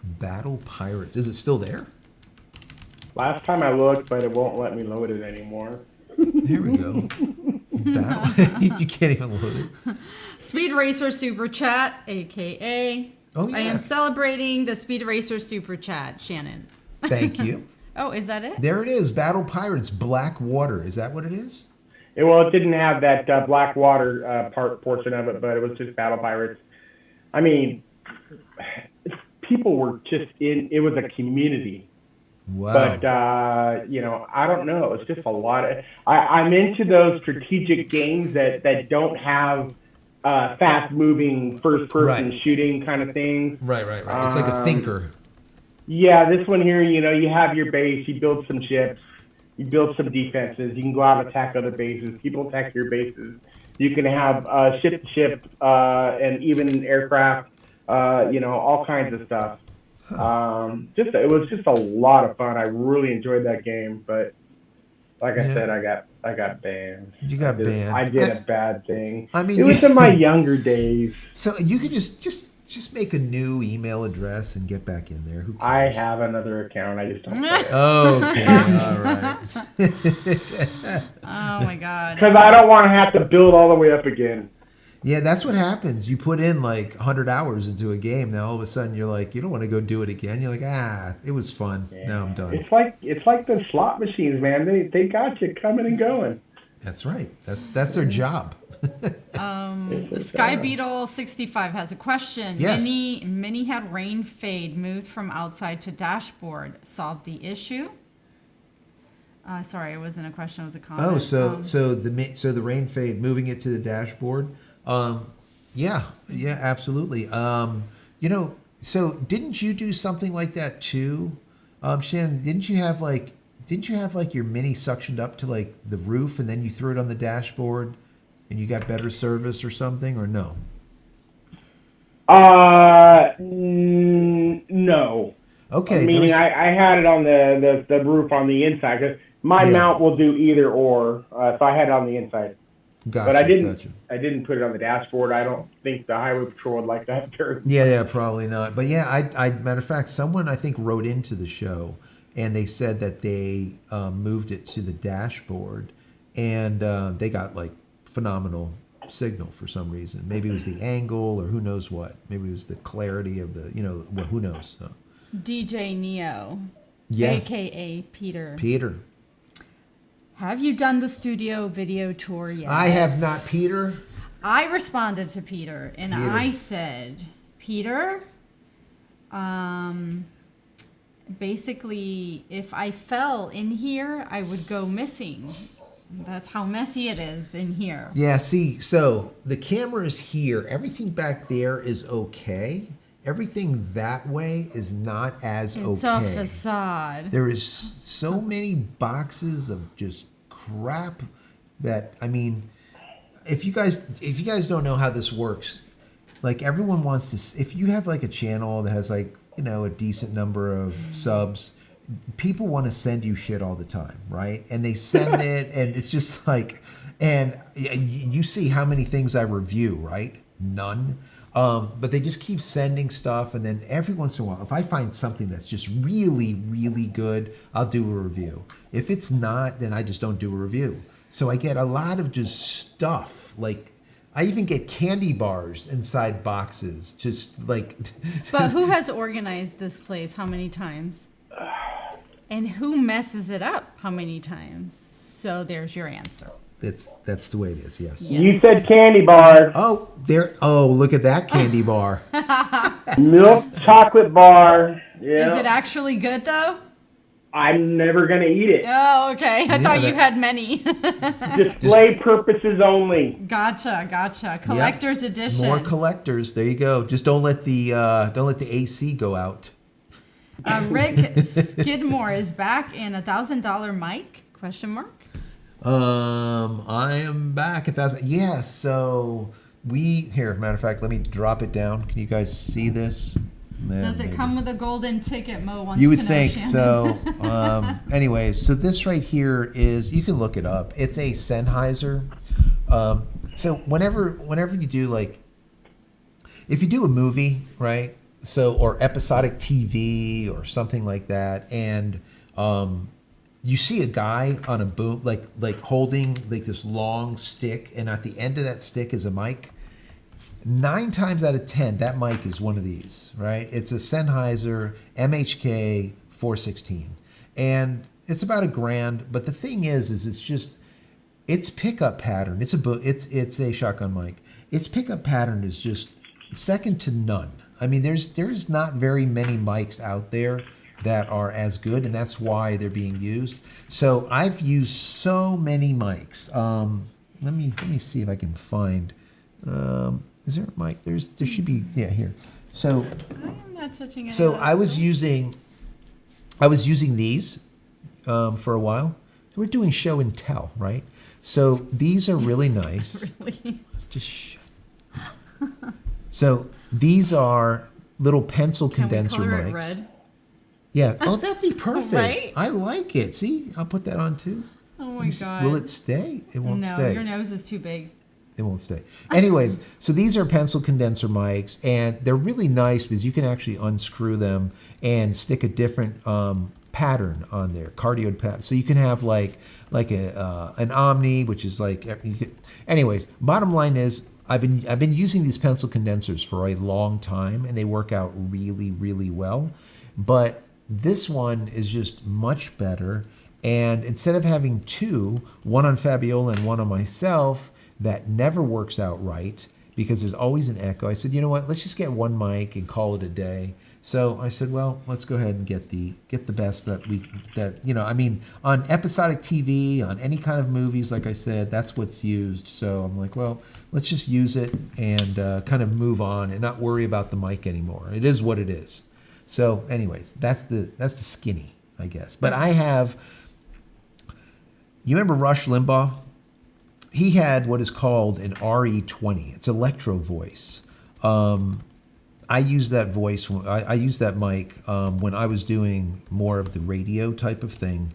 S1: Battle Pirates. Is it still there?
S3: Last time I looked, but it won't let me load it anymore.
S1: Here we go. Battle. You can't even load it.
S2: Speed Racer Super Chat, aka.
S1: Oh, yeah.
S2: I am celebrating the Speed Racer Super Chat, Shannon.
S1: Thank you.
S2: Oh, is that it?
S1: There it is. Battle Pirates. Black Water. Is that what it is?
S3: Well, it didn't have that black water portion of it, but it was just Battle Pirates. I mean, people were just in. It was a community.
S1: Wow.
S3: But I don't know. It's just a lot of. I'm into those strategic games that don't have fast-moving first-person
S1: Right.
S3: shooting kind of things.
S1: Right. It's like a thinker.
S3: Yeah, this one here, you have your base, you build some ships, you build some defenses, you can go out and attack other bases, people attack your bases. You can have ship-to-ship and even aircraft, all kinds of stuff. It was just a lot of fun. I really enjoyed that game, but like I said, I got banned.
S1: You got banned.
S3: I did a bad thing.
S1: I mean,
S3: it was in my younger days.
S1: So you could just make a new email address and get back in there. Who cares?
S3: I have another account. I just don't play it.
S1: Okay, all right.
S2: Oh my God.
S3: Because I don't want to have to build all the way up again.
S1: Yeah, that's what happens. You put in like 100 hours into a game. Now all of a sudden you're like, you don't want to go do it again. You're like, it was fun.
S3: Yeah.
S1: Now I'm done.
S3: It's like the slot machines, man. They got you coming and going.
S1: That's right. That's their job.
S2: Sky Beetle 65 has a question.
S1: Yes.
S2: Mini had rain fade moved from outside to dashboard. Solved the issue. Sorry, it wasn't a question. It was a comment.
S1: Oh, so the rain fade, moving it to the dashboard. Yeah, absolutely. So didn't you do something like that too, Shannon? Didn't you have like your Mini suctioned up to like the roof and then you threw it on the dashboard and you got better service or something, or no?
S3: No.
S1: Okay.
S3: Meaning I had it on the roof on the inside, because my mount will do either or. So I had it on the inside.
S1: Gotcha,
S3: but I didn't.
S1: Gotcha.
S3: I didn't put it on the dashboard. I don't think the highway patrol would like that.
S1: Yeah, probably not. But yeah, I matter of fact, someone I think wrote into the show, and they said that they moved it to the dashboard, and they got like phenomenal signal for some reason. Maybe it was the angle, or who knows what. Maybe it was the clarity of the, well, who knows. So.
S2: DJ Neo,
S1: yes,
S2: aka Peter.
S1: Peter.
S2: Have you done the studio video tour yet?
S1: I have not, Peter.
S2: I responded to Peter, and I said, Peter, basically, if I fell in here, I would go missing. That's how messy it is in here.
S1: Yeah, see, so the camera is here. Everything back there is okay. Everything that way is not as okay.
S2: It's a facade.
S1: There is so many boxes of just crap that, I mean, if you guys don't know how this works, like everyone wants to, if you have like a channel that has like, a decent number of subs, people want to send you shit all the time, right? And they send it and it's just like, and you see how many things I review, right? None. But they just keep sending stuff, and then every once in a while, if I find something that's just really, really good, I'll do a review. If it's not, then I just don't do a review. So I get a lot of just stuff. Like, I even get candy bars inside boxes, just like...
S2: But who has organized this place how many times? And who messes it up how many times? So there's your answer.
S1: That's the way it is, yes.
S3: You said candy bar.
S1: Oh, look at that candy bar.
S3: Milk chocolate bar. Yeah.
S2: Is it actually good, though?
S3: I'm never going to eat it.
S2: Oh, okay. I thought you had many.
S3: Display purposes only.
S2: Gotcha. Collector's edition.
S1: More collectors. There you go. Just don't let the AC go out.
S2: Rick Skidmore is back in $1,000 mic? ?
S1: I am back 1,000. Yeah, so matter of fact, let me drop it down. Can you guys see this?
S2: Does it
S1: maybe.
S2: come with a golden ticket? Mo wants
S1: You would
S2: to know,
S1: think
S2: Shannon.
S1: so. Anyways, so this right here is, you can look it up. It's a Sennheiser. So whenever you do, like, if you do a movie, right? So, or episodic TV or something like that, and you see a guy on a boom, like holding like this long stick, and at the end of that stick is a mic. 9 times out of 10, that mic is one of these, right? It's a Sennheiser MHK 416, and it's about $1,000. But the thing is it's just its pickup pattern. It's a shotgun mic. Its pickup pattern is just second to none. I mean, there's not very many mics out there that are as good, and that's why they're being used. So I've used so many mics. Let me see if I can find. Is there a mic? There should be, yeah, here. So
S2: I'm not touching it.
S1: so I was using these for a while. So we're doing show and tell, right? So these are really nice.
S2: Really?
S1: Just shut. So these are little pencil
S2: Can we
S1: condenser
S2: color
S1: mics.
S2: it red?
S1: Yeah. Oh, that'd be perfect.
S2: Right?
S1: I like it. See, I'll put that on too.
S2: Oh
S1: Let
S2: my
S1: me see.
S2: god.
S1: Will it stay? It won't
S2: no,
S1: stay.
S2: your nose is too big.
S1: It won't stay. Anyways, so these are pencil condenser mics, and they're really nice because you can actually unscrew them and stick a different pattern on there, cardioid pattern. So you can have like an Omni, which is like. Anyways, bottom line is I've been using these pencil condensers for a long time, and they work out really, really well. But this one is just much better. And instead of having two, one on Fabiola and one on myself, that never works out right because there's always an echo. I said, you know what? Let's just get one mic and call it a day. So I said, well, let's go ahead and get the best that I mean, on episodic TV, on any kind of movies, like I said, that's what's used. So I'm like, well, let's just use it and kind of move on and not worry about the mic anymore. It is what it is. So, anyways, that's the skinny, I guess. But I have. You remember Rush Limbaugh? He had what is called an RE20. It's electro voice. I used that voice. I used that mic when I was doing more of the radio type of thing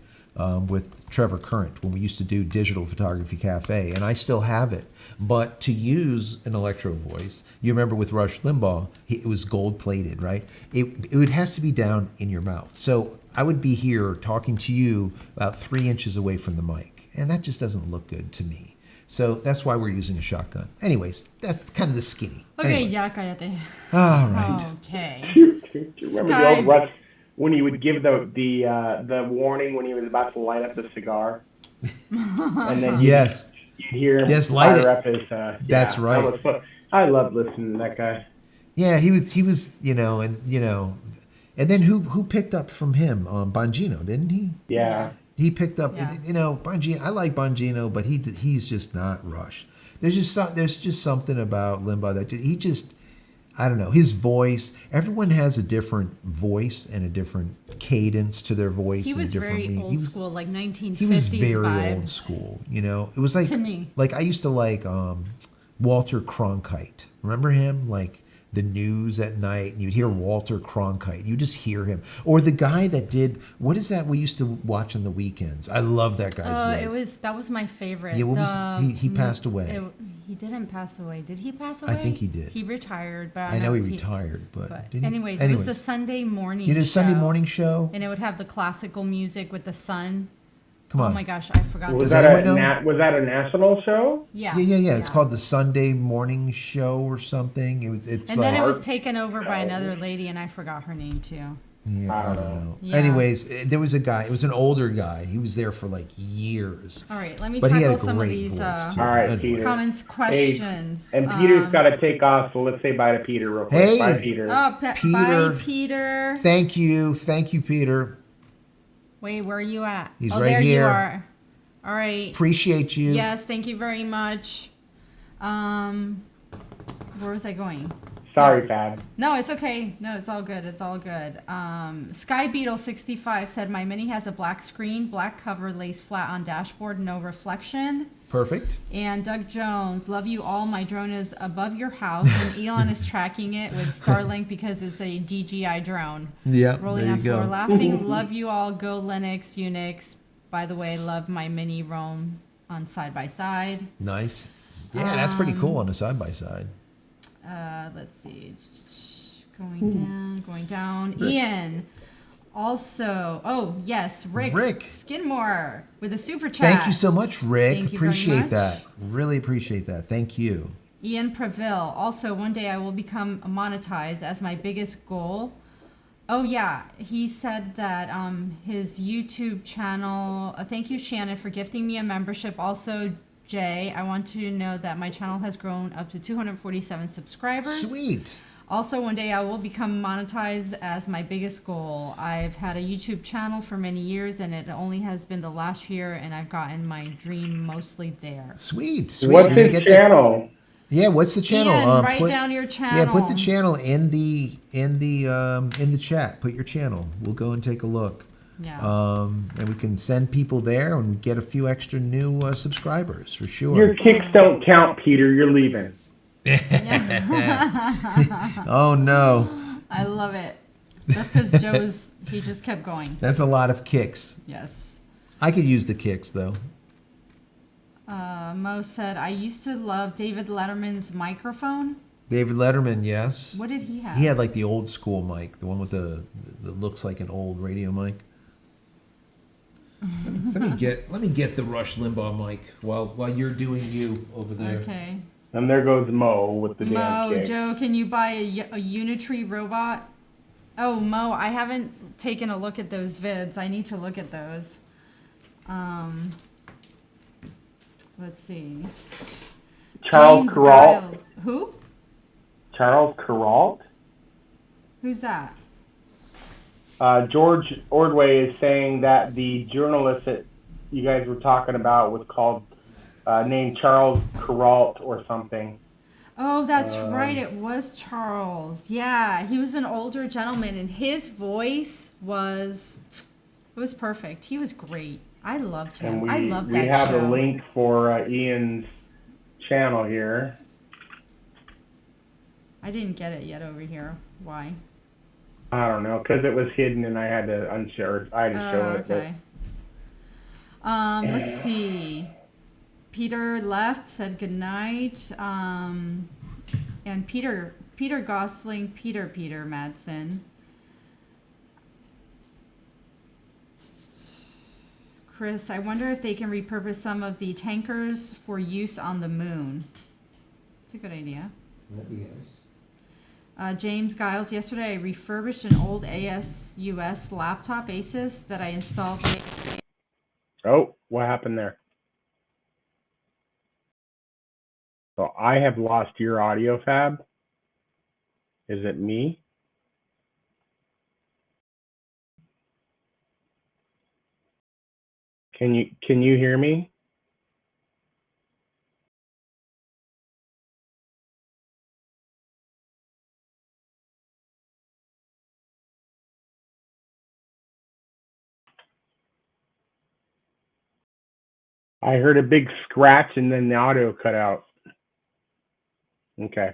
S1: with Trevor Current when we used to do Digital Photography Cafe, and I still have it. But to use an electro voice, you remember with Rush Limbaugh, it was gold plated, right? It has to be down in your mouth. So I would be here talking to you about 3 inches away from the mic, and that just doesn't look good to me. So that's why we're using a shotgun. Anyways, that's kind of the skinny.
S2: Okay,
S1: Anyway.
S2: ya cállate.
S1: All right.
S2: Okay.
S3: Do you remember
S2: Sky.
S3: the old Rush when he would give the warning when he was about to light up the cigar, and then
S1: Yes.
S3: you'd hear him
S1: Yes, light
S3: fire
S1: it.
S3: up his.
S1: That's
S3: that
S1: right.
S3: was fun. I love listening to that guy.
S1: Yeah, he was, and then who picked up from him? Bongino, didn't he?
S3: Yeah.
S1: He picked up,
S2: Yeah.
S1: Bongino. I like Bongino, but he's just not Rush. There's just something about Limbaugh that he just, I don't know, his voice. Everyone has a different voice and a different cadence to their voice.
S2: He
S1: and
S2: was
S1: different
S2: very
S1: me-
S2: old
S1: he was-
S2: school, like 1950s
S1: He was very
S2: vibe.
S1: old school. It was like
S2: To me.
S1: Like I used to like Walter Cronkite. Remember him? Like the news at night, and you'd hear Walter Cronkite. You just hear him, or the guy that did what is that we used to watch on the weekends? I love that guy's voice.
S2: That was my favorite.
S1: Yeah, what was he passed away?
S2: He didn't pass away. Did he pass away?
S1: I think he did.
S2: He retired, but
S1: I know he retired, but did he?
S2: anyways, it was the Sunday morning.
S1: You did a Sunday
S2: show,
S1: morning show.
S2: and it would have the classical music with the sun.
S1: Come on.
S2: Oh my gosh, I forgot.
S3: Was
S1: Does
S3: that
S1: anyone know?
S3: was that a national show?
S2: Yeah.
S1: Yeah. It's called the Sunday Morning Show or something. It's
S2: And
S1: like,
S2: then it was taken over by another lady, and I forgot her name too.
S1: yeah, I don't know.
S2: Yeah.
S1: Anyways, there was a guy. It was an older guy. He was there for like years.
S2: All right, let me
S1: But he had a
S2: tackle some of
S1: great
S2: these
S1: voice, too.
S3: All right,
S1: Anyway.
S3: Peter.
S2: comments, questions.
S3: And Peter's got to take off, so let's say bye to Peter real quick.
S1: Hey.
S3: Bye, Peter.
S1: Peter.
S2: Bye, Peter.
S1: Thank you, Peter.
S2: Wait, where are you at?
S1: He's
S2: oh,
S1: right
S2: there
S1: here.
S2: you are. All right.
S1: Appreciate you.
S2: Yes, thank you very much. Where was I going?
S3: Sorry, Fab.
S2: No, it's okay. No, it's all good. It's all good. Sky Beetle 65 said my Mini has a black screen, black cover, lays flat on dashboard, no reflection.
S1: Perfect.
S2: And Doug Jones, love you all. My drone is above your house, and Elon is tracking it with Starlink because it's a DJI drone.
S1: Yeah,
S2: Rolling
S1: there
S2: on
S1: you
S2: floor,
S1: go.
S2: laughing. Love you all. Go Linux, Unix. By the way, love my Mini roam on side by side.
S1: Nice. Yeah, that's pretty cool on a side by side.
S2: Let's see. Going down. Ian. Also, oh yes, Rick Skidmore with a super chat.
S1: Thank you so much, Rick.
S2: Thank you
S1: Appreciate
S2: very much.
S1: that. Really appreciate that. Thank you.
S2: Ian Preville. Also, one day I will become monetized as my biggest goal. Oh yeah, he said that his YouTube channel. Thank you, Shannon, for gifting me a membership. Also, Jay, I want to know that my channel has grown up to 247 subscribers.
S1: Sweet.
S2: Also, one day I will become monetized as my biggest goal. I've had a YouTube channel for many years, and it only has been the last year, and I've gotten my dream mostly there.
S1: Sweet.
S3: What's his channel?
S1: Yeah, what's the channel?
S2: Ian, write down your channel.
S1: Yeah, put the channel in the chat. Put your channel. We'll go and take a look.
S2: Yeah.
S1: And we can send people there and get a few extra new subscribers for sure.
S3: Your kicks don't count, Peter. You're leaving.
S1: Oh no.
S2: I love it. That's because he just kept going.
S1: That's a lot of kicks.
S2: Yes.
S1: I could use the kicks though.
S2: Mo said, I used to love David Letterman's microphone.
S1: David Letterman, yes.
S2: What did he have?
S1: He had like the old school mic, the one with that looks like an old radio mic. Let me get the Rush Limbaugh mic while you're doing you over there.
S2: Okay.
S3: And there goes Mo with the damn
S2: Mo,
S3: kick.
S2: Joe, can you buy a Unitree robot? Oh, Mo, I haven't taken a look at those vids. I need to look at those. Let's see.
S3: Charles
S2: James
S3: Kuralt.
S2: Giles. Who?
S3: Charles Kuralt.
S2: Who's that?
S3: George Ordway is saying that the journalist that you guys were talking about was called named Charles Kuralt or something.
S2: Oh, that's right. It was Charles. Yeah, he was an older gentleman, and his voice was perfect. He was great. I loved him.
S3: And
S2: I loved that
S3: we have
S2: show.
S3: a link for Ian's channel here.
S2: I didn't get it yet over here. Why?
S3: I don't know, because it was hidden and I had to unshare. I had to show it.
S2: Okay. Let's see. Peter left, said goodnight. And Peter Gosling, Peter Madsen. Chris, I wonder if they can repurpose some of the tankers for use on the moon. It's a good idea.
S1: That'd be nice.
S2: James Giles, yesterday I refurbished an old ASUS laptop, Asus, that I installed.
S3: Oh, what happened there? So I have lost your audio, Fab. Is it me? Can you hear me? I heard a big scratch and then the audio cut out. Okay.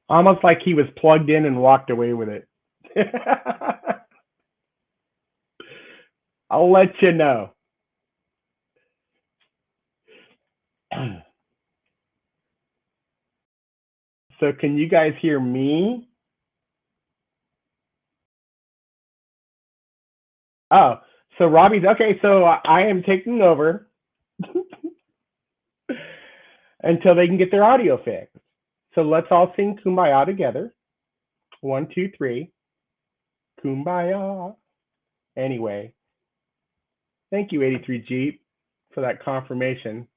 S3: Almost like he was plugged in and walked away with it. I'll let you know. So can you guys hear me? Oh, so Robbie's okay. So I am taking over until they can get their audio fixed. So let's all sing Kumbaya together. 1, 2, 3. Kumbaya. Anyway, thank you, 83 Jeep, for that confirmation.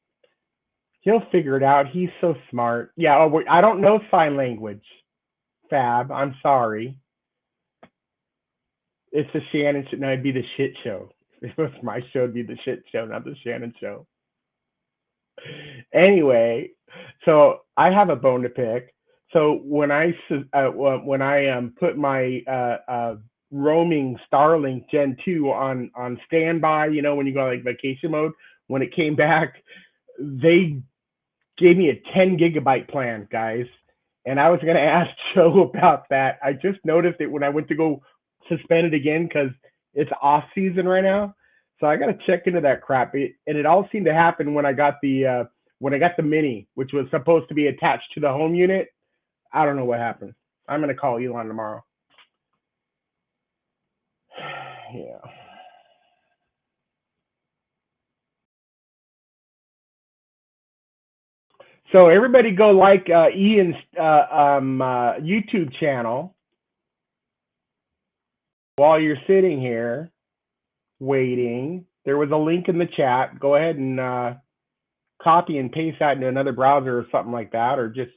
S3: He'll figure it out. He's so smart. Yeah, I don't know sign language, Fab. I'm sorry. It's the Shannon should. No, it'd be the shit show. If it was my show, it'd be the shit show, not the Shannon show. Anyway, so I have a bone to pick. So when I put my roaming Starlink Gen 2 on standby, when you go like vacation mode, when it came back, they gave me a 10 gigabyte plan, guys. And I was going to ask Joe about that. I just noticed it when I went to go suspend it again because it's off season right now. So I got to check into that crap. And it all seemed to happen when I got the Mini, which was supposed to be attached to the home unit. I don't know what happened. I'm going to call Elon tomorrow. Yeah. So everybody go like Ian's YouTube channel while you're sitting here waiting. There was a link in the chat. Go ahead and copy and paste that into another browser or something like that, or just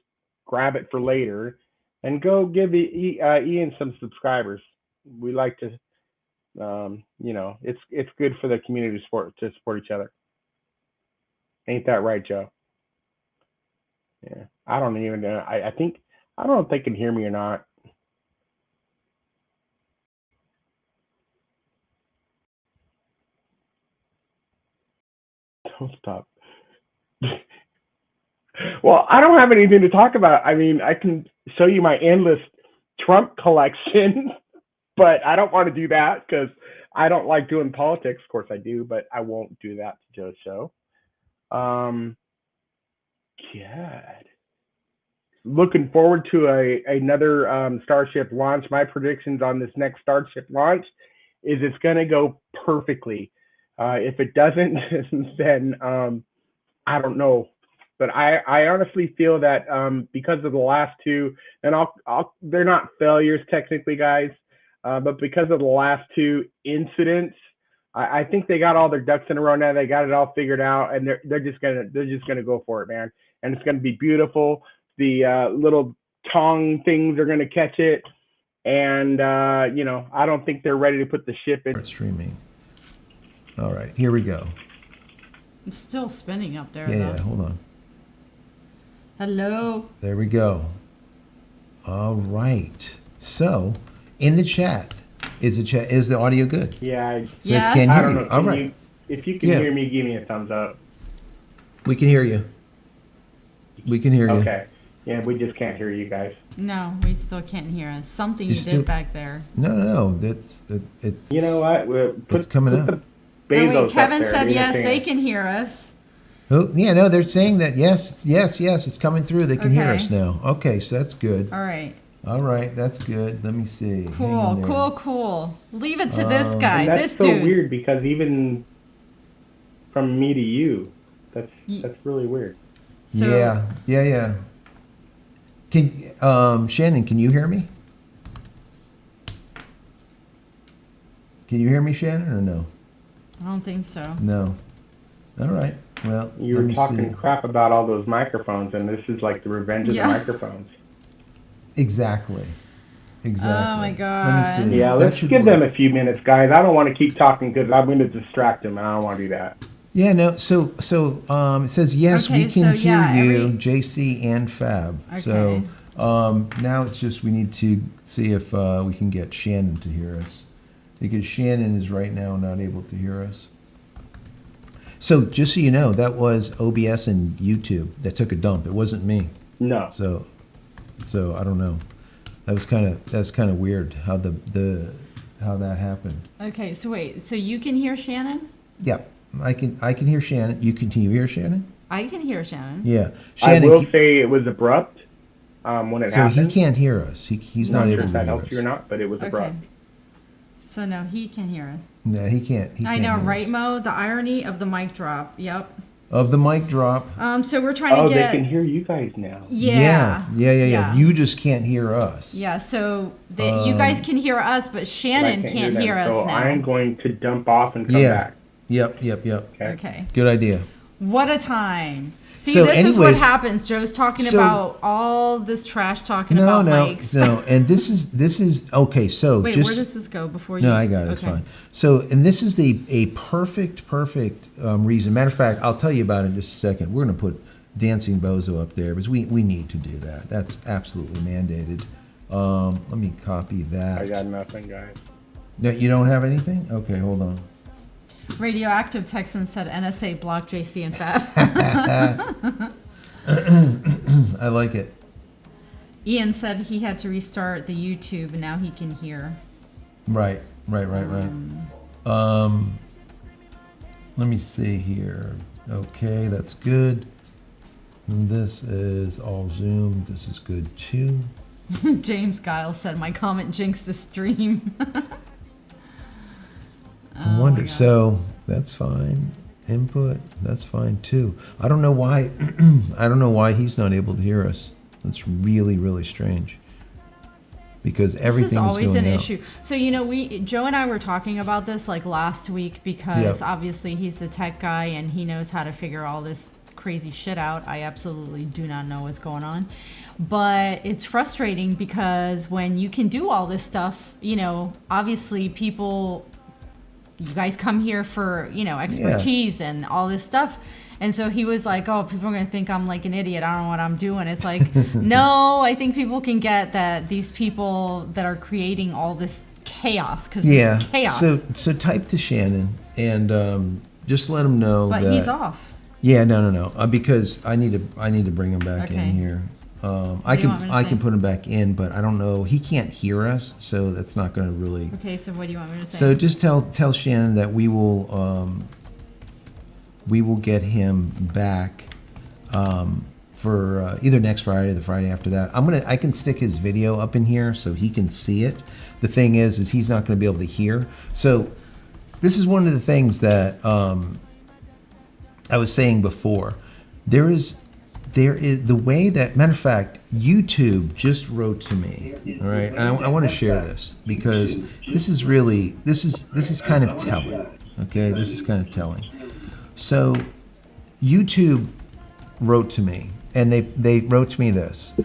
S3: grab it for later and go give Ian some subscribers. We like to, it's good for the community to support each other. Ain't that right, Joe? Yeah, I don't even know. I don't know if they can hear me or not. Don't stop. Well, I don't have anything to talk about. I mean, I can show you my endless Trump collection, but I don't want to do that because I don't like doing politics. Of course I do, but I won't do that to Joe's show. God. Looking forward to another Starship launch. My predictions on this next Starship launch is it's going to go perfectly. If it doesn't, then I don't know. But I honestly feel that because of the last two, and they're not failures technically, guys, but because of the last two incidents, I think they got all their ducks in a row now. They got it all figured out, and they're just gonna go for it, man. And it's gonna be beautiful. The little tong things are gonna catch it, and I don't think they're ready to put the ship in.
S1: Streaming. All right, here we go.
S2: It's still spinning up there.
S1: Yeah, hold on.
S2: Hello.
S1: There we go. All right. So, in the chat, is the audio good?
S3: Yeah.
S1: It says can't
S3: I
S1: hear
S3: don't
S1: you.
S3: know.
S1: All right.
S3: If you can hear me, give me a thumbs up.
S1: We can hear you. We can hear you.
S3: Okay. Yeah, we just can't hear you guys.
S2: No, we still can't hear us. Something you
S1: still
S2: did back there.
S1: No. It's.
S3: You know what?
S1: It's coming up.
S2: Oh, wait, Kevin said yes,
S3: they
S2: they can hear us.
S1: Oh, yeah, no, they're saying that yes, it's coming through. They can hear
S2: Okay.
S1: us now. Okay, so that's good.
S2: All right.
S1: All right, that's good. Let me see. Hang in there.
S2: Cool. Leave it to this guy,
S3: And that's
S2: this
S3: so
S2: dude.
S3: weird because even from me to you, that's really weird.
S2: So,
S1: Yeah. Can Shannon, can you hear me? Can you hear me, Shannon, or no?
S2: I don't think so.
S1: No. All right. Well,
S3: You
S1: let
S3: were
S1: me
S3: talking
S1: see.
S3: crap about all those microphones, and this is like the revenge of the microphones.
S1: Exactly.
S2: Oh my God.
S1: Let me see.
S3: Yeah,
S1: That
S3: let's
S1: should
S3: give
S1: work.
S3: them a few minutes, guys. I don't want to keep talking because I'm going to distract them, and I don't want to do that.
S1: Yeah, no. So it says yes,
S2: Okay,
S1: we can
S2: so,
S1: hear
S2: yeah,
S1: you, JC and Fab. So now it's just we need to see if we can get Shannon to hear us, because Shannon is right now not able to hear us. So just so you know, that was OBS and YouTube that took a dump. It wasn't me.
S3: No.
S1: So I don't know. That's kind of weird how how that happened.
S2: Okay, so wait, so you can hear Shannon?
S1: Yeah, I can hear Shannon. Can you hear Shannon?
S2: I can hear Shannon.
S1: Yeah, Shannon.
S3: I will say it was abrupt when it
S1: So
S3: happened.
S1: he can't hear us. He's not able to
S3: If that
S1: hear
S3: helps
S1: us.
S3: you or not, but it was
S2: Okay.
S3: abrupt.
S2: So no, he can hear it.
S1: No, he can't. He
S2: I
S1: can't
S2: know,
S1: hear
S2: right,
S1: us.
S2: Mo? The irony of the mic drop. Yep.
S1: Of the mic drop.
S2: So we're trying
S3: Oh,
S2: to get.
S3: they can hear you guys now.
S2: Yeah.
S1: Yeah. You just can't hear us.
S2: Yeah, so you guys can hear us, but Shannon
S3: But I
S2: can't hear
S3: them.
S2: us
S3: So
S2: now.
S3: I'm going to dump off and come
S1: Yeah.
S3: back.
S1: Yep.
S3: Okay.
S2: Okay.
S1: Good idea.
S2: What a time. See,
S1: So
S2: this is what
S1: anyways,
S2: happens. Joe's talking
S1: so-
S2: about all this trash talking
S1: no,
S2: about
S1: no,
S2: mics.
S1: no. And this is okay. So
S2: Wait,
S1: just
S2: where does this go before you?
S1: no, I got it. It's fine. So, and this is a perfect reason. Matter of fact, I'll tell you about it in just a second. We're going to put Dancing Bozo up there because we need to do that. That's absolutely mandated. Let me copy that.
S3: I got nothing, guys.
S1: No, you don't have anything? Okay, hold on.
S2: Radioactive Texan said NSA blocked JC and Fab.
S1: I like it.
S2: Ian said he had to restart the YouTube and now he can hear.
S1: Right. Let me see here. Okay, that's good. And this is all Zoom. This is good too.
S2: James Giles said my comment jinxed the stream.
S1: I wonder. So that's fine. Input. That's fine too. I don't know why. I don't know why he's not able to hear us. That's really strange. Because everything
S2: This is always
S1: going
S2: an
S1: out.
S2: issue. So Joe and I were talking about this like last week because obviously he's the tech guy and he knows how to figure all this crazy shit out. I absolutely do not know what's going on. But it's frustrating because when you can do all this stuff, obviously you guys come here for, expertise and all this stuff. And so he was like, oh, people are going to think I'm like an idiot. I don't know what I'm doing. It's like, no, I think people can get that these people that are creating all this chaos, because it's chaos.
S1: So type to Shannon and just let him know
S2: but
S1: that
S2: he's off.
S1: Yeah, no. Because I need to bring him back in
S2: Okay.
S1: here. I
S2: do you want me to
S1: can
S2: say?
S1: put him back in, but I don't know. He can't hear us, so that's not going to really.
S2: Okay, so what do you want me to say?
S1: So just tell Shannon that we will get him back for either next Friday or the Friday after that. I can stick his video up in here so he can see it. The thing is he's not going to be able to hear. So this is one of the things that I was saying before. There is the way that, matter of fact, YouTube just wrote to me. All right, I want to share this because this is kind of telling. Okay, this is kind of telling. So YouTube wrote to me, and they wrote to me this.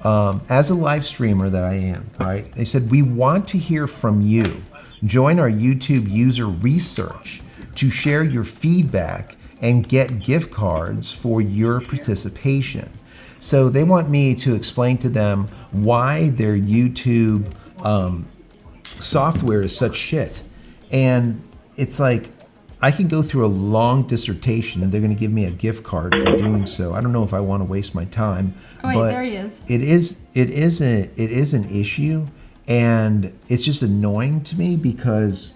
S1: As a live streamer that I am, right? They said, we want to hear from you. Join our YouTube user research to share your feedback and get gift cards for your participation. So they want me to explain to them why their YouTube software is such shit. And it's like, I can go through a long dissertation and they're going to give me a gift card for doing so. I don't know if I want to waste my time.
S2: Oh, wait,
S1: but
S2: there he is.
S1: It is an issue, and it's just annoying to me because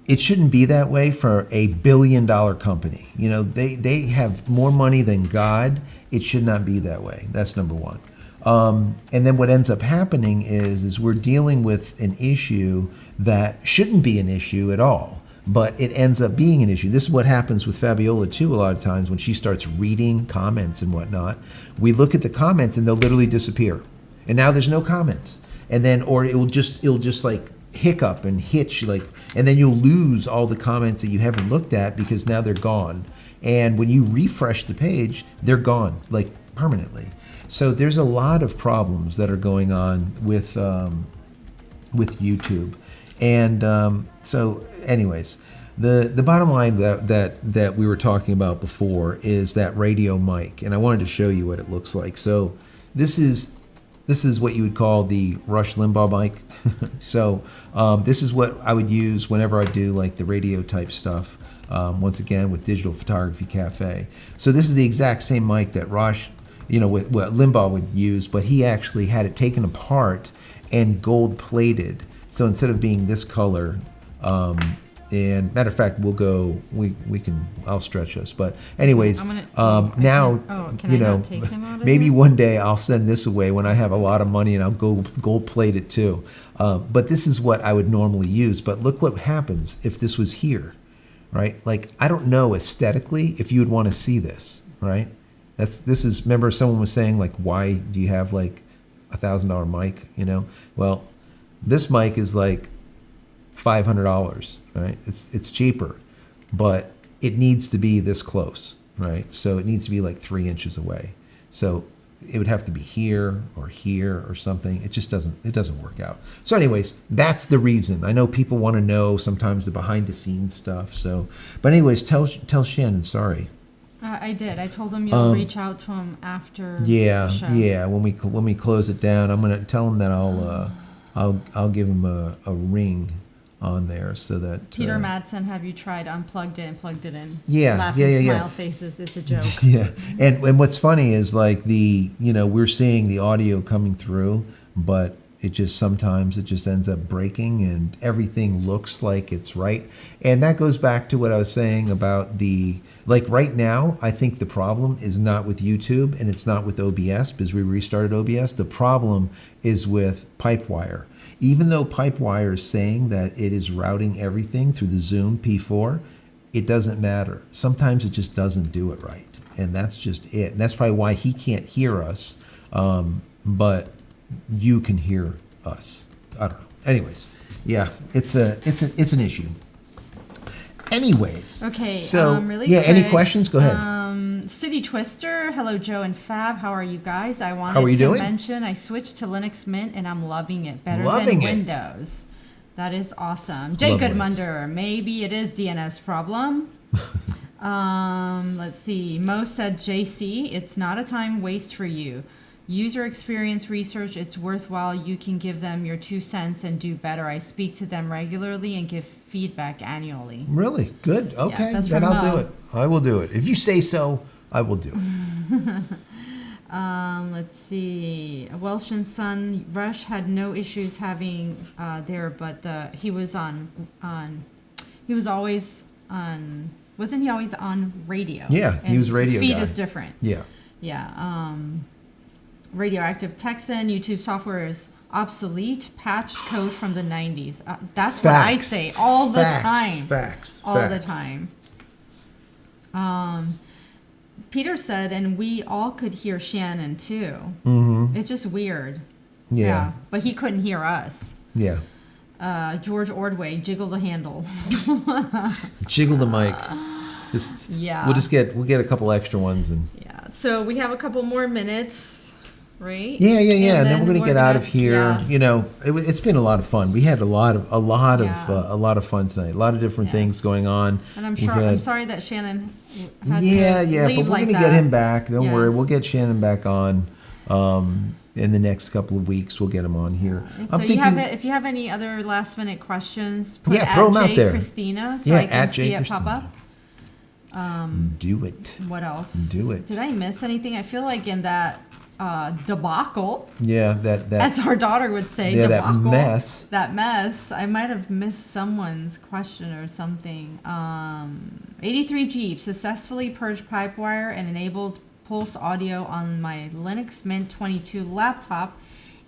S1: it shouldn't be that way for a billion-dollar company. They have more money than God. It should not be that way. That's number one. And then what ends up happening is we're dealing with an issue that shouldn't be an issue at all, but it ends up being an issue. This is what happens with Fabiola too a lot of times when she starts reading comments and whatnot. We look at the comments and they'll literally disappear. And now there's no comments. And then, or it'll just like hiccup and hitch, like, and then you'll lose all the comments that you haven't looked at because now they're gone. And when you refresh the page, they're gone, like permanently. So there's a lot of problems that are going on with YouTube. And so anyways, the bottom line that we were talking about before is that radio mic. And I wanted to show you what it looks like. So this is what you would call the Rush Limbaugh mic. So this is what I would use whenever I do like the radio type stuff. Once again, with Digital Photography Cafe. So this is the exact same mic that Rush, with what Limbaugh would use, but he actually had it taken apart and gold plated. So instead of being this color, and matter of fact, I'll stretch us. But anyways,
S2: can
S1: now,
S2: I not take him out of
S1: maybe
S2: here?
S1: one day I'll send this away when I have a lot of money and I'll go gold plate it too. But this is what I would normally use. But look what happens if this was here, right? Like, I don't know aesthetically if you would want to see this, right? Remember someone was saying like, why do you have like $1,000 mic, Well, this mic is like $500, right? It's cheaper, but it needs to be this close, right? So it needs to be like 3 inches away. So it would have to be here or something. It just doesn't work out. So anyways, that's the reason. I know people want to know sometimes the behind the scenes stuff. So, but anyways, tell Shannon, sorry.
S2: I did. I told him you'll reach out to him after
S1: Yeah,
S2: the show.
S1: yeah. When we close it down, I'm gonna tell him that I'll give him a ring on there so that
S2: Peter Madsen, have you tried unplugged it and plugged it in?
S1: Yeah,
S2: Laughing
S1: yeah.
S2: smile faces. It's a joke.
S1: Yeah, and what's funny is like we're seeing the audio coming through, but it just sometimes it just ends up breaking and everything looks like it's right. And that goes back to what I was saying about right now, I think the problem is not with YouTube and it's not with OBS because we restarted OBS. The problem is with Pipewire. Even though Pipewire is saying that it is routing everything through the Zoom P4, it doesn't matter. Sometimes it just doesn't do it right. And that's just it. And that's probably why he can't hear us, but you can hear us. I don't know. Anyways, yeah, it's an issue. Anyways.
S2: Okay,
S1: So,
S2: really
S1: yeah, any
S2: quick,
S1: questions? Go ahead.
S2: City Twister, hello Joe and Fab, how are you guys? I wanted
S1: How are you
S2: to
S1: doing?
S2: mention I switched to Linux Mint and I'm loving it. Better
S1: Loving
S2: than
S1: it.
S2: Windows. That is awesome. Jay
S1: Love
S2: Goodmunder, maybe it is DNS problem. Let's see. Mo said, JC, it's not a time waste for you. User experience research, it's worthwhile. You can give them your 2 cents and do better. I speak to them regularly and give feedback annually.
S1: Really? Good. Okay.
S2: that's
S1: Then
S2: from
S1: I'll do
S2: Mo.
S1: it. I will do it. If you say so, I will do it.
S2: Let's see. Welsh and Son Rush had no issues having there, but he was he was always on. Wasn't he always on radio?
S1: Yeah, he was radio
S2: Feed
S1: guy.
S2: is different.
S1: Yeah.
S2: Yeah. Radioactive Texan YouTube software is obsolete. Patched code from the 90s. That's what I say all the time.
S1: Facts.
S2: All the time. Peter said, and we all could hear Shannon too.
S1: Mm-hmm.
S2: It's just weird.
S1: Yeah.
S2: But he couldn't hear us.
S1: Yeah.
S2: George Ordway, jiggle the handle.
S1: Jiggle the mic.
S2: Yeah.
S1: We'll get a couple extra ones and.
S2: Yeah. So we have a couple more minutes, right?
S1: Yeah. And then we're gonna get out of here.
S2: Yeah.
S1: You know, it's been a lot of fun. We had a lot of fun tonight. A lot of different things going on.
S2: And I'm sorry that Shannon had
S1: Yeah,
S2: to
S1: but
S2: leave
S1: we're
S2: like
S1: gonna
S2: that.
S1: get him back. Don't worry,
S2: Yes.
S1: we'll get Shannon back on. In the next couple of weeks, we'll get him on here.
S2: And
S1: I'm
S2: so
S1: thinking,
S2: if you have any other last minute questions, put
S1: Yeah, throw 'em out there.
S2: JCristina so
S1: Yeah,
S2: I can
S1: at
S2: see it pop
S1: JCristina.
S2: up.
S1: do it.
S2: What else?
S1: Do it.
S2: Did I miss anything? I feel like in that debacle,
S1: Yeah, that
S2: as our daughter would say,
S1: yeah, that
S2: debacle,
S1: mess.
S2: that mess, I might have missed someone's question or something. 83 Jeep successfully purged Pipewire and enabled Pulse Audio on my Linux Mint 22 laptop.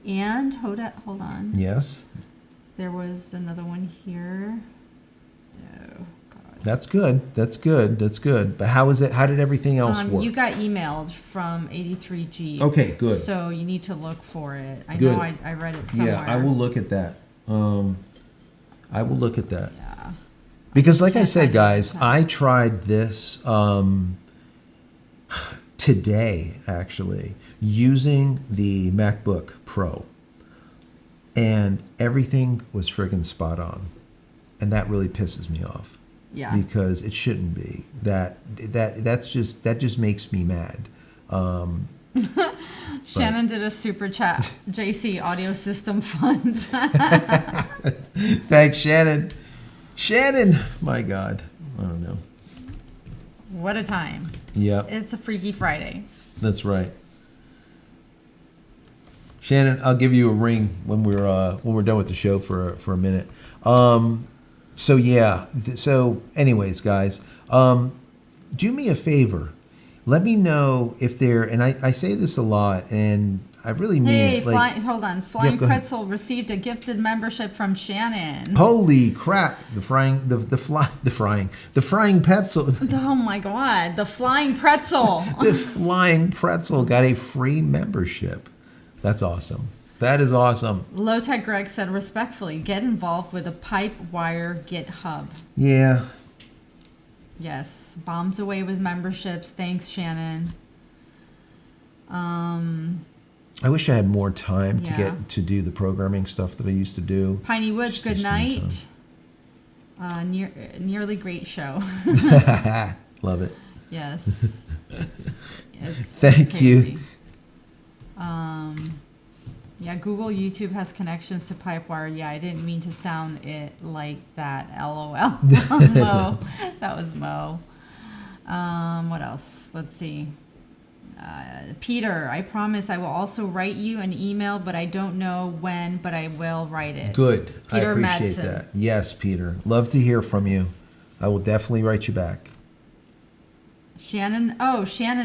S2: And hold on.
S1: Yes,
S2: There was another one here. Oh God.
S1: that's good. That's good. That's good. But how is it? How did everything else work?
S2: You got emailed from 83 Jeep.
S1: Okay, good.
S2: So you need to look for it. I
S1: Good.
S2: know I read it somewhere.
S1: Yeah, I will look at that. I will look at that.
S2: Yeah.
S1: Because like I
S2: Can't
S1: said,
S2: find it
S1: guys,
S2: this time.
S1: I tried this today, actually, using the MacBook Pro. And everything was friggin' spot on. And that really pisses me off.
S2: Yeah.
S1: Because it shouldn't be. That just makes me mad.
S2: Shannon did a super chat. JC Audio System Fund.
S1: Thanks, Shannon. Shannon, my God. I don't know.
S2: What a time.
S1: Yep.
S2: It's a Freaky Friday.
S1: That's right. Shannon, I'll give you a ring when we're done with the show for a minute. So yeah. So anyways, guys, do me a favor. Let me know if there, and I say this a lot, and I really mean
S2: Hey,
S1: it. Like,
S2: hold on. Flying
S1: go ahead.
S2: Pretzel received a gifted membership from Shannon.
S1: holy crap! The frying pretzel.
S2: Oh my God, the Flying Pretzel.
S1: The flying pretzel got a free membership. That's awesome. That is awesome.
S2: Low Tech Greg said respectfully, get involved with the Pipewire GitHub.
S1: Yeah.
S2: Yes, bombs away with memberships. Thanks, Shannon.
S1: I wish I had more time to
S2: Yeah.
S1: get to do the programming stuff that I used to do.
S2: Piney Woods,
S1: Just to
S2: good
S1: spend
S2: night. Nearly great show.
S1: Love it.
S2: Yes. It's
S1: Thank you.
S2: crazy. Yeah, Google YouTube has connections to Pipewire. Yeah, I didn't mean to sound it like that. LOL. Mo. That was Mo. What else? Let's see. Peter, I promise I will also write you an email, but I don't know when, but I will write it.
S1: Good.
S2: Peter
S1: I appreciate
S2: Madsen.
S1: that. Yes, Peter. Love to hear from you. I will definitely write you back.
S2: Shannon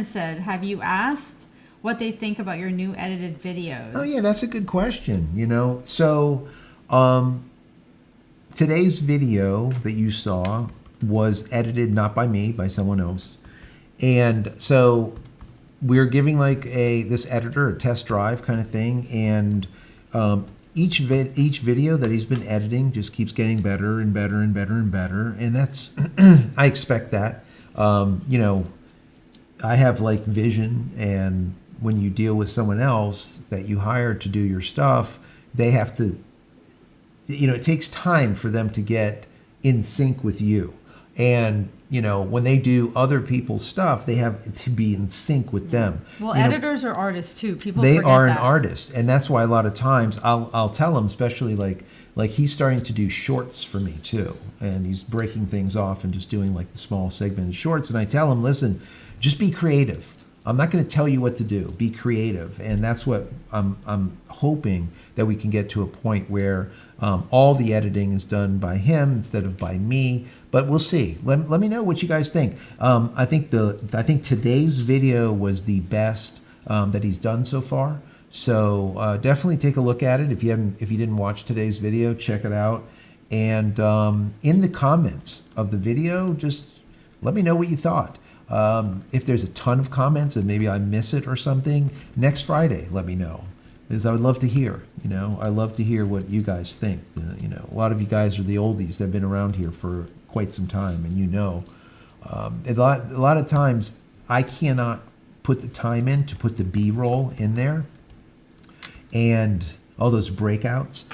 S2: said, have you asked what they think about your new edited videos?
S1: Oh yeah, that's a good question. So today's video that you saw was edited not by me, by someone else, and so we're giving like this editor a test drive kind of thing, and each video that he's been editing just keeps getting better and better and better and better, and that's I expect that. I have like vision, and when you deal with someone else that you hire to do your stuff, they have to, it takes time for them to get in sync with you. And, when they do other people's stuff, they have to be in sync with them.
S2: Well, editors are artists too. People
S1: they
S2: forget
S1: are
S2: that.
S1: an artist, and that's why a lot of times I'll tell them, especially like he's starting to do shorts for me too, and he's breaking things off and just doing like the small segmented shorts, and I tell him, listen, just be creative. I'm not going to tell you what to do. Be creative, and that's what I'm hoping that we can get to a point where all the editing is done by him instead of by me. But we'll see. Let me know what you guys think. I think today's video was the best that he's done so far. So definitely take a look at it. If you didn't watch today's video, check it out. And in the comments of the video, just let me know what you thought. If there's a ton of comments and maybe I miss it or something, next Friday, let me know. Because I would love to hear, I love to hear what you guys think. A lot of you guys are the oldies that have been around here for quite some time, and a lot of times I cannot put the time in to put the B-roll in there and all those breakouts.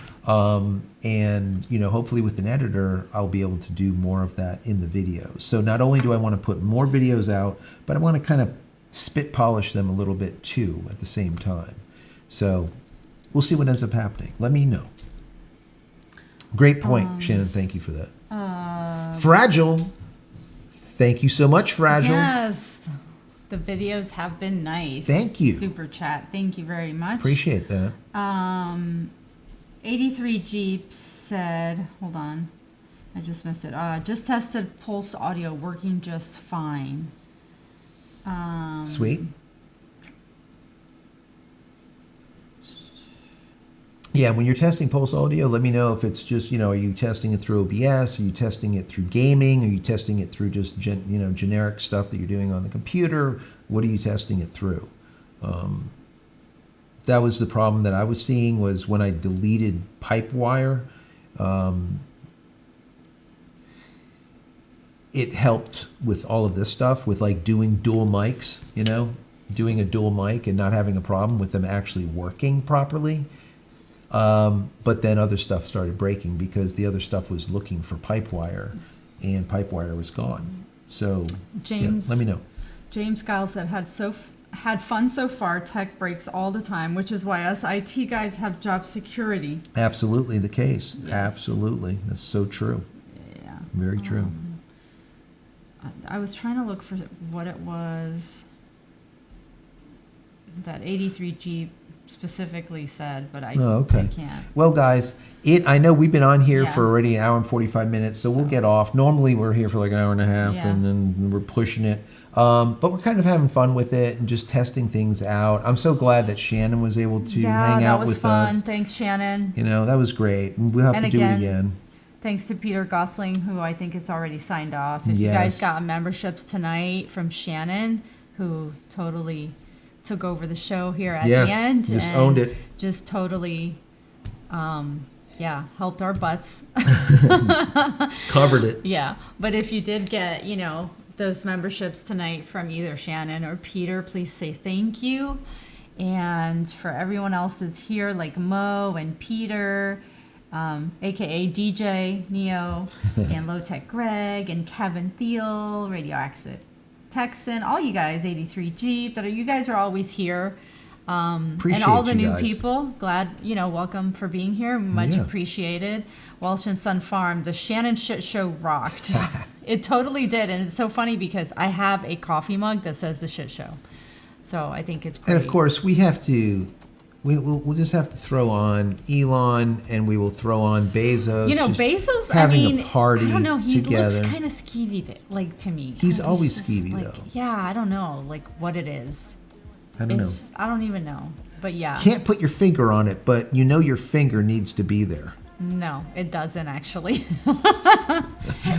S1: And hopefully with an editor, I'll be able to do more of that in the videos. So not only do I want to put more videos out, but I want to kind of spit polish them a little bit too at the same time. So we'll see what ends up happening. Let me know. Great point, Shannon. Thank you for that. Fragile. Thank you so much, Fragile.
S2: Yes. The videos have been nice.
S1: Thank you.
S2: Super chat. Thank you very much.
S1: Appreciate that.
S2: 83 Jeep said, hold on, I just missed it. Just tested Pulse Audio, working just fine.
S1: Sweet. Yeah, when you're testing Pulse Audio, let me know if it's just, are you testing it through OBS? Are you testing it through gaming? Are you testing it through just, generic stuff that you're doing on the computer? What are you testing it through? That was the problem that I was seeing, was when I deleted Pipewire, it helped with all of this stuff, with like doing dual mics, doing a dual mic and not having a problem with them actually working properly. But then other stuff started breaking because the other stuff was looking for Pipewire, and Pipewire was gone. So
S2: James,
S1: let me know.
S2: James Giles said, had fun so far. Tech breaks all the time, which is why us IT guys have job security.
S1: Absolutely the case.
S2: Yes.
S1: Absolutely. That's so true.
S2: Yeah.
S1: Very true.
S2: I was trying to look for what it was that 83 Jeep specifically said, but I can't.
S1: Well, guys, I know we've been on here
S2: Yeah.
S1: for already an hour and 45 minutes, so we'll get off. Normally we're here for like an hour and a half,
S2: Yeah.
S1: and then we're pushing it. But we're kind of having fun with it and just testing things out. I'm so glad that Shannon was able to hang out with us.
S2: that was fun. Thanks, Shannon.
S1: That was great. We'll have
S2: And
S1: to do it
S2: again,
S1: again.
S2: Thanks to Peter Gosling, who I think it's already signed off. If you guys
S1: Yes.
S2: got memberships tonight from Shannon, who totally took over the show here at
S1: Yes,
S2: the end.
S1: just
S2: and
S1: owned it.
S2: Just totally yeah, helped our butts.
S1: Covered it.
S2: Yeah, but if you did get, those memberships tonight from either Shannon or Peter, please say thank you. And for everyone else that's here, like Mo and Peter, aka DJ Neo, and Low Tech Greg, and Kevin Theal, Radio Exit Texan, all you guys, 83 Jeep, you guys are always here.
S1: Appreciate
S2: and all the
S1: you
S2: new
S1: guys.
S2: people, glad, welcome for being here. Much appreciated. Welsh and Sun Farm, the Shannon Shit Show rocked. It totally did. And it's so funny because I have a coffee mug that says the Shit Show. So I think it's great.
S1: And of course, we have to. We'll just have to throw on Elon, and we will throw on Bezos. just
S2: Bezos
S1: having a party
S2: I don't know. He
S1: together.
S2: looks kind of skeevy, to me.
S1: He's always skeevy, though.
S2: Yeah, I don't know, what it is.
S1: I don't know.
S2: I don't even know. But yeah.
S1: Can't put your finger on it, but your finger needs to be there.
S2: No, it doesn't actually.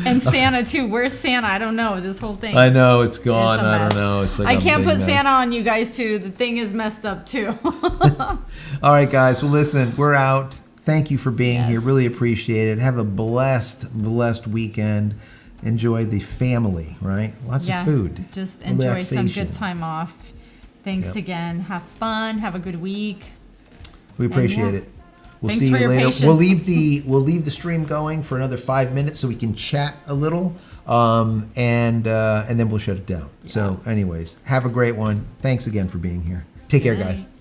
S2: And Santa too. Where's Santa? I don't know. This whole thing.
S1: I know it's gone.
S2: It's a
S1: I don't
S2: mess.
S1: know. It's like
S2: I
S1: a
S2: can't
S1: big
S2: put
S1: mess.
S2: Santa on you guys too. The thing is messed up too.
S1: All right, guys. Well, listen, we're out. Thank you for being here.
S2: Yes.
S1: Really appreciate it. Have a blessed weekend. Enjoy the family, right? Lots of food.
S2: Just enjoy some
S1: Relaxation.
S2: good time off. Thanks again. Have fun. Have a good week.
S1: We appreciate
S2: yeah.
S1: it. We'll
S2: Thanks
S1: see
S2: for
S1: you
S2: your
S1: later.
S2: patience.
S1: We'll leave the stream going for another 5 minutes so we can chat a little, and then we'll shut it down. So, anyways, have a great one. Thanks again for being here. Take care,
S2: Good
S1: guys.
S2: night.